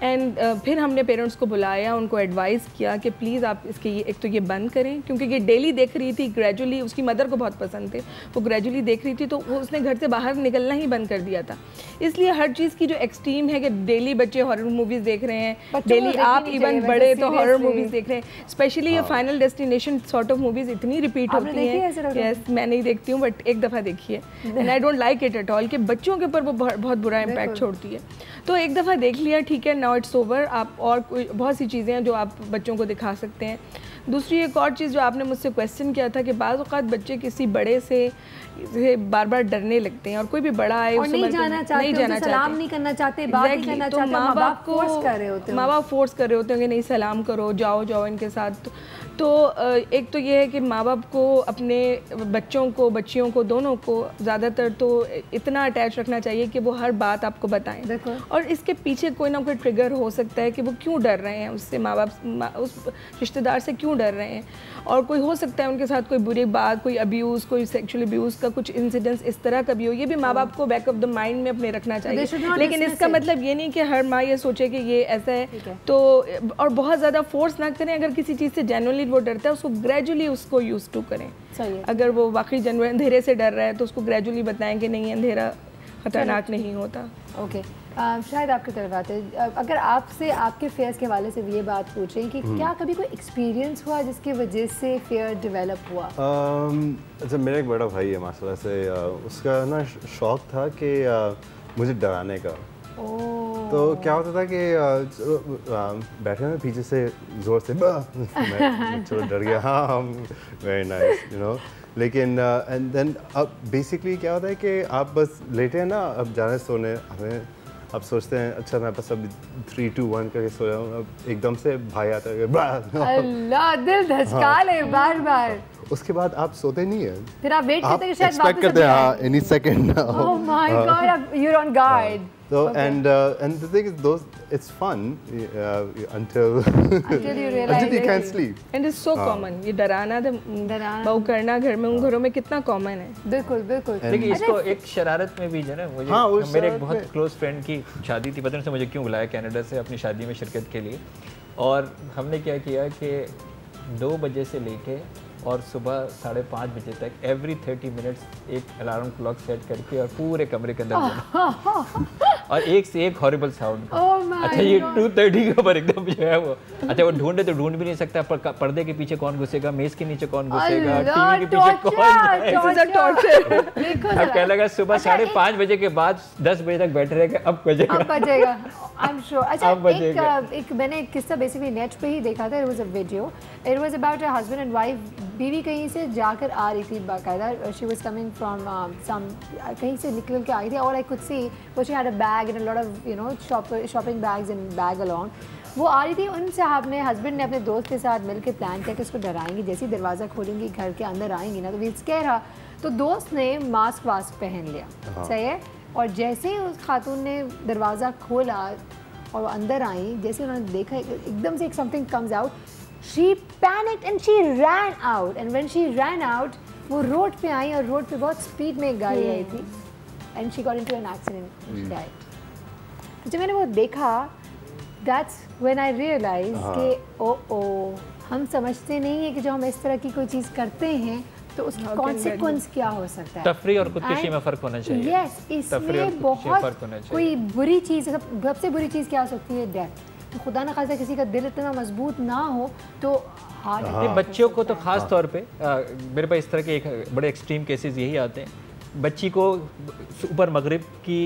Speaker 4: एंड फिर हमने पेरेंट्स को बुलाया, उनको एडवाइस किया कि प्लीज़ आप इसके एक तो ये बंद करें, क्योंकि ये डेली देख रही थी ग्रेजुअली। उसकी मदर को बहुत पसंद थे, वो ग्रेजुअली देख रही थी, तो वो उसने घर से बाहर निकलना ही बंद कर दिया था। इसलिए हर चीज़ की जो एक्सट्रीम है कि डेली बच्चे हॉरर मूवीज़ देख रहे हैं, डेली आप इवन बड़े तो हॉरर मूवीज़ देख रहे हैं। स्पेशली ये final destination sort of movies इतनी रिपीट होती हैं। यस, मैं नहीं देखती हूँ बट एक दफ़ा देखी है and I don't like it at all, कि बच्चों के ऊपर वो बहुत बुरा इम्पैक्ट छोड़ती है। तो एक दफ़ा देख लिया, ठीक है, नाउ इट्स ओवर। आप और कोई बहुत सी चीज़ें हैं जो आप बच्चों को दिखा सकते हैं। दूसरी एक और चीज़ जो आपने मुझसे क्वेश्चन किया था कि बाज़ औक़ात बच्चे किसी बड़े से बार बार डरने लगते हैं और कोई भी बड़ा आए
Speaker 1: और नहीं जाना चाहते, सलाम नहीं करना चाहते, बात नहीं करना चाहते, माँ बाप फोर्स कर रहे होते हैं,
Speaker 4: माँ बाप फोर्स कर रहे होते हैं कि नहीं सलाम करो, जाओ इनके साथ। तो एक तो ये है कि माँ बाप को अपने बच्चों को, बच्चियों को, दोनों को ज़्यादातर तो इतना अटैच रखना चाहिए कि वो हर बात आपको बताएं, और इसके पीछे कोई ना कोई ट्रिगर हो सकता है कि वो क्यों डर रहे हैं उससे, माँ बाप उस रिश्तेदार से क्यों डर रहे हैं, और कोई हो सकता है उनके साथ कोई बुरी बात, कोई अब्यूज़, कोई सेक्सुअल अब्यूज़ का कुछ इंसिडेंट्स इस तरह का भी हो। ये भी माँ बाप को बैक ऑफ द माइंड में अपने रखना चाहिए, लेकिन इसका मतलब ये नहीं कि हर माँ ये सोचे कि ये ऐसा है तो, और बहुत ज़्यादा फोर्स ना करें। अगर किसी चीज़ से जेन्युइनली वो डरता है, उसको ग्रेजुअली उसको यूज़ टू करें। अगर वो वाकई जेन्युइन अंधेरे से डर रहा है तो उसको ग्रेजुअली बताएं कि नहीं, अंधेरा खतरनाक नहीं होता।
Speaker 1: ओके, शायद आपकी तरफ आते हैं, अगर आपसे आपके फेयर्स के हवाले से ये बात पूछें कि क्या कभी कोई एक्सपीरियंस हुआ जिसकी वजह से फेयर डेवलप हुआ?
Speaker 3: अच्छा, मेरा एक बड़ा भाई है माशाल्लाह से, उसका ना शौक था कि मुझे डराने का। तो क्या होता था कि बैठे में पीछे से ज़ोर से मैं चलो डर गया, हाँ वेरी नाइस, यू नो। लेकिन एंड देन अब बेसिकली क्या होता है कि आप बस लेटे हैं ना, अब जाने सोने, हमें अब सोचते हैं अच्छा मैं बस अब 3, 2, 1 करके सो जाऊँ, अब एकदम से भाई आता है,
Speaker 1: अल्लाह दिल धड़का ले बार बार।
Speaker 3: उसके बाद आप सोते नहीं है,
Speaker 1: फिर आप वेट करते हैं कि शायद
Speaker 3: वापस करते हैं any second.
Speaker 1: Oh my God, you are on guard.
Speaker 3: So and the thing is, it's fun until
Speaker 1: you realize
Speaker 3: you can't sleep.
Speaker 4: And it's so common. ये डराना बहु करना घर में, उन घरों में कितना कॉमन है।
Speaker 1: बिल्कुल बिल्कुल।
Speaker 5: देखिए इसको एक शरारत में भी जो है ना, मुझे मेरे एक बहुत क्लोज फ्रेंड की शादी थी, पता नहीं मुझे क्यों बुलाया कनाडा से अपनी शादी में शिरकत के लिए, और हमने क्या किया कि 2 बजे से लेके और सुबह 5:30 बजे तक एवरी 30 मिनट्स एक अलार्म क्लॉक सेट करके और पूरे कमरे के अंदर और एक से एक हॉरिबल साउंड। अच्छा ये 2:30 के ऊपर एकदम जो है वो, अच्छा वो ढूंढे तो ढूंढ भी नहीं सकता, पर पर्दे के पीछे कौन घुसेगा, मेज के नीचे कौन घुसेगा, टीवी के पीछे कौन जाएगा। अब कहने लगा सुबह 5:30 बजे के बाद 10 बजे तक बैठे रहेगा, अब बजेगा।
Speaker 1: आई एम श्योर। अच्छा एक मैंने एक किस्सा बेसिकली नेट पे ही देखा था, it was a video, it was about a husband and wife. बीवी कहीं से जाकर आ रही थी बाकायदा, she was coming from some, कहीं से निकल के आई थी, और आई कुड सी वो she had a bag and a lot of you know shopping bags and bag along. वो आ रही थी, उन साहब ने, हस्बैंड ने अपने दोस्त के साथ मिलकर प्लान किया कि उसको डराएंगी, जैसे ही दरवाज़ा खोलेंगी घर के अंदर आएंगी ना तो वी स्केयर हर। तो दोस्त ने मास्क वास्क पहन लिया, सही है, और जैसे ही उस खातून ने दरवाज़ा खोला और अंदर आई, जैसे उन्होंने देखा एकदम से एक something comes out, she panicked and she ran out, and when she ran out वो रोड पे आई, और रोड पे बहुत स्पीड में एक गाड़ी आई थी and she got into an accident, died. तो जब मैंने वो देखा, दैट्स व्हेन आई रियलाइज कि ओ हम समझते नहीं है कि जो हम इस तरह की कोई चीज़ करते हैं तो उसका कॉन्सिक्वेंस क्या हो सकता है।
Speaker 5: तफरी और खुदकुशी में फ़र्क होना चाहिए।
Speaker 1: यस, इसमें बहुत कोई बुरी चीज़, सबसे बुरी चीज़ क्या हो सकती है, डेथ। तो खुदा न खासा किसी का दिल इतना मजबूत ना हो तो हार्ट अटैक।
Speaker 5: बच्चों को तो ख़ास तौर पे मेरे पास इस तरह के एक बड़े एक्सट्रीम केसेस यही आते हैं। बच्ची को ऊपर मगरिब की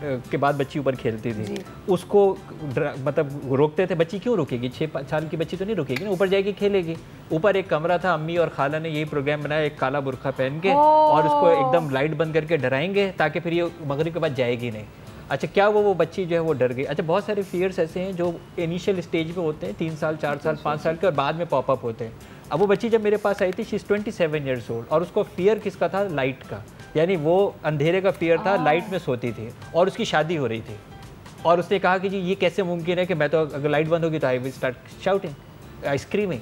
Speaker 5: के बाद बच्ची ऊपर खेलती थी, उसको मतलब रोकते थे, बच्ची क्यों रुकेगी, 6 साल की बच्ची तो नहीं रुकेगी ना, ऊपर जाएगी खेलेगी। ऊपर एक कमरा था, अम्मी और खाला ने यही प्रोग्राम बनाया, एक काला बुरखा पहन के और उसको एकदम लाइट बंद करके डराएंगे ताकि फिर ये मगरिब के बाद जाएगी नहीं। अच्छा, क्या वो बच्ची जो है वो डर गई। अच्छा, बहुत सारे फियर्स ऐसे हैं जो इनिशियल स्टेज पे होते हैं, 3 साल 4 साल 5 साल के, और बाद में पॉपअप होते हैं। अब वो बच्ची जब मेरे पास आई थी, शी इज़ 27 ईयर्स ओल्ड, और उसको फियर किसका था, लाइट का, यानी वो अंधेरे का फियर था, लाइट में सोती थी और उसकी शादी हो रही थी। और उसने कहा कि जी ये कैसे मुमकिन है कि मैं तो अगर लाइट बंद होगी तो I will start shouting, screaming.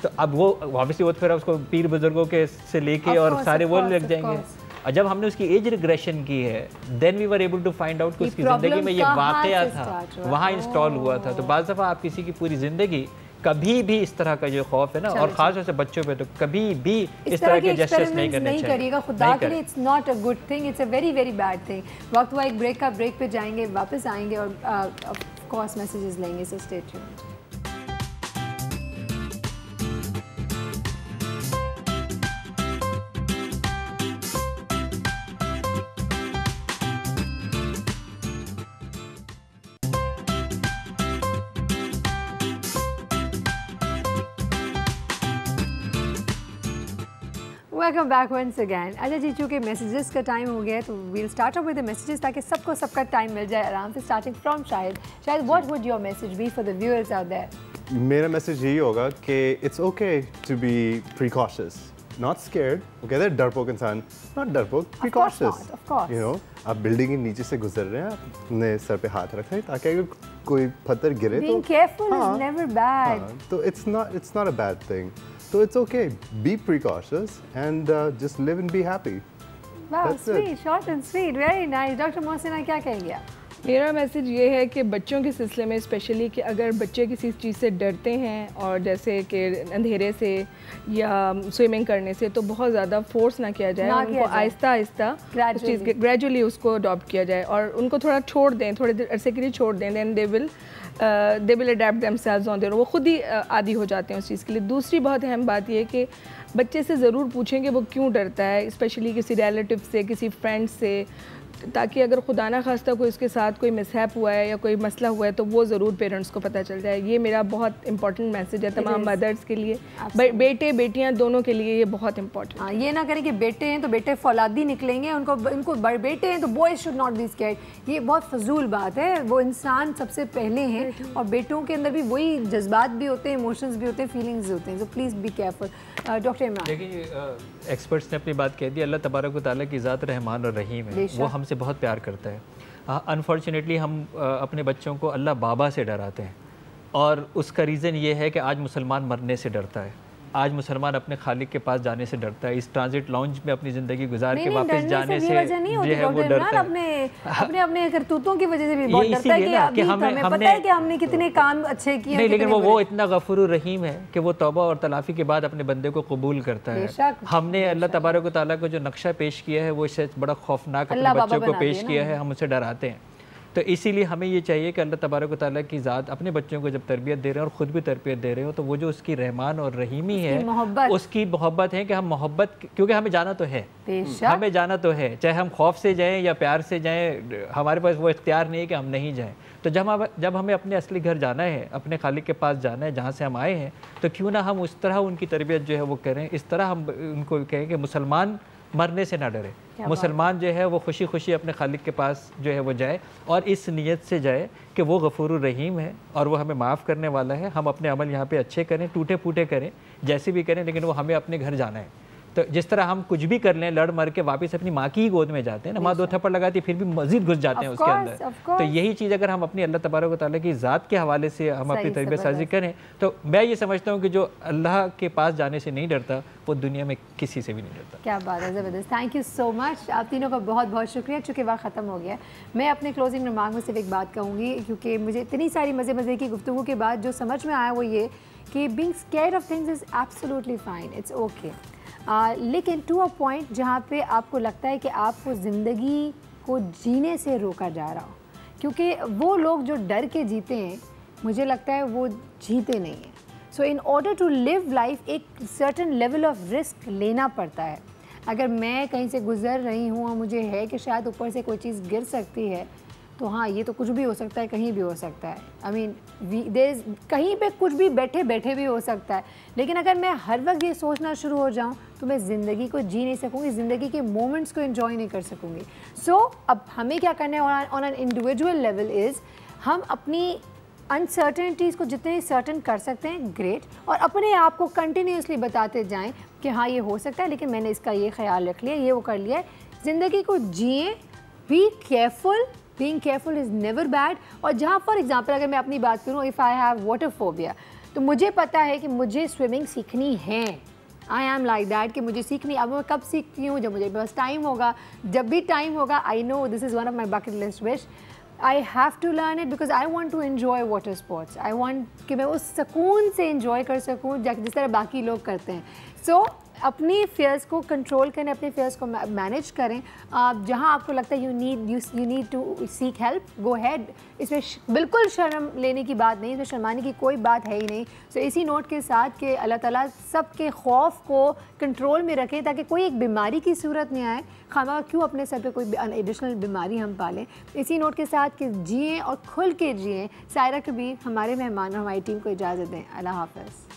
Speaker 5: तो अब वो ऑब्वियसली वो फिर उसको पीर बुजुर्गों के से लेके और सारे वो लग जाएंगे। और जब हमने उसकी एज रिग्रेशन की है, then we were able to find out कि उसकी ज़िंदगी में ये वाक़या था, वहाँ इंस्टॉल हुआ था। तो बाज़ दफ़ा आप किसी की पूरी ज़िंदगी कभी भी इस तरह का जो खौफ है ना, और ख़ास तौर से बच्चों पे, तो कभी भी इस तरह के जेस्चर्स नहीं करने चाहिए।
Speaker 1: खुदा के लिए it's not a good thing, it's a very very bad thing. वक्त हुआ एक ब्रेक का, ब्रेक पे जाएंगे, वापस आएंगे और ऑफ कोर्स मैसेजेस लेंगे, so stay tuned. Welcome back once again. अच्छा जी, चूँकि मैसेजेस का टाइम हो गया है तो we'll start up with the messages ताकि सबको सबका टाइम मिल जाए आराम से। Starting from Shahid, what would your message be for the viewers out there?
Speaker 3: मेरा मैसेज यही होगा कि it's okay to be precautious, not scared. वो कहते हैं डरपोक इंसान, नॉट डरपोक, प्रिकॉशियस। यू नो, आप बिल्डिंग के नीचे से गुजर रहे हैं, अपने सर पे हाथ रख रहे हैं ताकि अगर कोई पत्थर गिरे तो
Speaker 1: being careful is never bad.
Speaker 3: तो it's not a bad thing. So it's okay. Be precautious and just live and be happy.
Speaker 1: Wow, sweet, short and sweet, very nice. Doctor Mohsina, क्या कहेंगे आप?
Speaker 4: मेरा मैसेज ये है कि बच्चों के सिलसिले में स्पेशली कि अगर बच्चे किसी चीज़ से डरते हैं, और जैसे कि अंधेरे से या स्विमिंग करने से, तो बहुत ज़्यादा फोर्स ना किया जाए, उनको आहिस्ता आहिस्ता उस चीज़ के ग्रेजुअली उसको अडॉप्ट किया जाए और उनको थोड़ा छोड़ दें, थोड़े देर अरसे के लिए छोड़ दें, then they will adapt themselves on their, वो खुद ही आदी हो जाते हैं उस चीज़ के लिए। दूसरी बहुत अहम बात ये है कि बच्चे से ज़रूर पूछें कि वो क्यों डरता है, स्पेशली किसी रिलेटिव से, किसी फ्रेंड से, ताकि अगर खुदा ना खास्ता कोई उसके साथ कोई मिसहैप हुआ है या कोई मसला हुआ है तो वो ज़रूर पेरेंट्स को पता चल जाए। ये मेरा बहुत इंपॉर्टेंट मैसेज है तमाम मदर्स के लिए, बेटे बेटियां दोनों के लिए ये बहुत इंपॉर्टेंट।
Speaker 1: हाँ, ये ना करें कि बेटे हैं तो बेटे फौलादी निकलेंगे, उनको बेटे हैं तो boys should not be scared. ये बहुत फजूल बात है। वो इंसान सबसे पहले हैं और बेटों के अंदर भी वही जज्बात भी होते हैं, इमोशंस भी होते हैं, फीलिंग्स भी होते हैं। So please be careful. Doctor Imran,
Speaker 5: देखिए, एक्सपर्ट्स ने अपनी बात कह दी। अल्लाह तबारक व तआला की ज़ात रहमान और रहीम है, वो हमसे बहुत प्यार करता है। अनफॉर्चुनेटली हम अपने बच्चों को अल्लाह बाबा से डराते हैं, और उसका रीज़न ये है कि आज मुसलमान मरने से डरता है, आज मुसलमान अपने खालिक के पास जाने से डरता है, इस ट्रांजिट लाउंज में अपनी ज़िंदगी गुजार के वापस जाने से जो है वो डरता है।
Speaker 1: अपने करतूतों की वजह से भी बहुत डरता है कि हमें पता है कि हमने कितने काम अच्छे किए।
Speaker 5: नहीं, लेकिन वो इतना गफूर रहीम है कि वो तौबा और तलाफ़ी के बाद अपने बंदे को कबूल करता है। हमने अल्लाह तबारक व तआला को जो नक्शा पेश किया है वो इससे बड़ा खौफनाक अपने बच्चों को पेश किया है, हम उससे डराते हैं। तो इसीलिए हमें ये चाहिए कि अल्लाह तबारक व तआला की ज़ात अपने बच्चों को जब तरबियत दे रहे हैं और ख़ुद भी तरबियत दे रहे हो, तो वो जो उसकी रहमान और रहीमी है, उसकी मोहब्बत है कि हम मोहब्बत, क्योंकि हमें जाना तो है, हमें जाना तो है, चाहे हम खौफ से जाएं या प्यार से जाएं, हमारे पास वो इख्तियार नहीं है कि हम नहीं जाएं। तो जब हमें अपने असली घर जाना है, अपने खालिक के पास जाना है जहाँ से हम आए हैं, तो क्यों ना हम उस तरह उनकी तरबियत जो है वो करें, इस तरह हम उनको कहें कि मुसलमान मरने से ना डरे, मुसलमान जो है वो खुशी खुशी अपने खालिक के पास जो है वो जाए, और इस नीयत से जाए कि वो गफूर रहीम है और वो हमें माफ़ करने वाला है। हम अपने अमल यहाँ पे अच्छे करें, टूटे फूटे करें, जैसे भी करें, लेकिन वो हमें अपने घर जाना है। तो जिस तरह हम कुछ भी कर लें, लड़ मर के वापस अपनी माँ की ही गोद में जाते हैं ना, माँ 2 थप्पड़ लगाती फिर भी मजीद घुस जाते हैं उसके अंदर। तो यही चीज़ अगर हम अपनी अल्लाह तबारक व तआला की ज़ात के हवाले से हम अपनी तरबियत साजी करें, तो मैं ये समझता हूँ कि जो अल्लाह के पास जाने से नहीं डरता वो दुनिया में किसी से भी नहीं डरता।
Speaker 1: क्या बात है, ज़बरदस्त। थैंक यू सो मच, आप तीनों का बहुत बहुत शुक्रिया। चूँकि वक्त ख़त्म हो गया, मैं अपने क्लोजिंग रिमार्क में सिर्फ एक बात कहूँगी, क्योंकि मुझे इतनी सारी मज़े की गुफ्तगू के बाद जो समझ में आया वो ये कि being scared of things is absolutely fine, it's okay, लेकिन टू अ पॉइंट जहाँ पे आपको लगता है कि आपको ज़िंदगी को जीने से रोका जा रहा हो, क्योंकि वो लोग जो डर के जीते हैं, मुझे लगता है वो जीते नहीं हैं। So in order to live life एक सर्टन लेवल ऑफ रिस्क लेना पड़ता है। अगर मैं कहीं से गुज़र रही हूँ और मुझे है कि शायद ऊपर से कोई चीज़ गिर सकती है, तो हाँ ये तो कुछ भी हो सकता है, कहीं भी हो सकता है। आई मीन कहीं पे कुछ भी बैठे बैठे भी हो सकता है, लेकिन अगर मैं हर वक्त ये सोचना शुरू हो जाऊँ तो मैं ज़िंदगी को जी नहीं सकूँगी, ज़िंदगी के मोमेंट्स को एंजॉय नहीं कर सकूँगी। सो अब हमें क्या करना है on an individual level is हम अपनी अनसर्टेनिटीज़ को जितने सर्टन कर सकते हैं ग्रेट, और अपने आप को कंटिन्यूसली बताते जाएं कि हाँ ये हो सकता है लेकिन मैंने इसका ये ख्याल रख लिया, ये वो कर लिया है। ज़िंदगी को जिए, be careful, being careful is never bad. और जहाँ फॉर एग्जांपल अगर मैं अपनी बात करूँ, if I have water phobia, तो मुझे पता है कि मुझे स्विमिंग सीखनी है, आई एम लाइक दैट कि मुझे सीखनी। अब मैं कब सीखती हूँ? जब मुझे बस टाइम होगा, जब भी टाइम होगा। I know this is one of my bucket list wish, I have to learn it because I want to enjoy water sports. I want कि मैं उस सुकून से enjoy कर सकूँ जिस तरह बाकी लोग करते हैं। So अपनी फेयर्स को कंट्रोल करें, अपने फेयर्स को मैनेज करें। जहाँ आपको लगता है you need to seek help, go ahead. इसमें बिल्कुल शर्म लेने की बात नहीं, इसमें शर्माने की कोई बात है ही नहीं। सो इसी नोट के साथ कि अल्लाह ताला सबके खौफ को कंट्रोल में रखें ताकि कोई एक बीमारी की सूरत नहीं आए, खामा क्यों अपने सर पे कोई एडिशनल बीमारी हम पालें। इसी नोट के साथ कि जिएँ और खुल के जिएँ। सायरा कबीर हमारे मेहमान और हमारी टीम को इजाज़त दें। अल्लाह हाफ़िज़।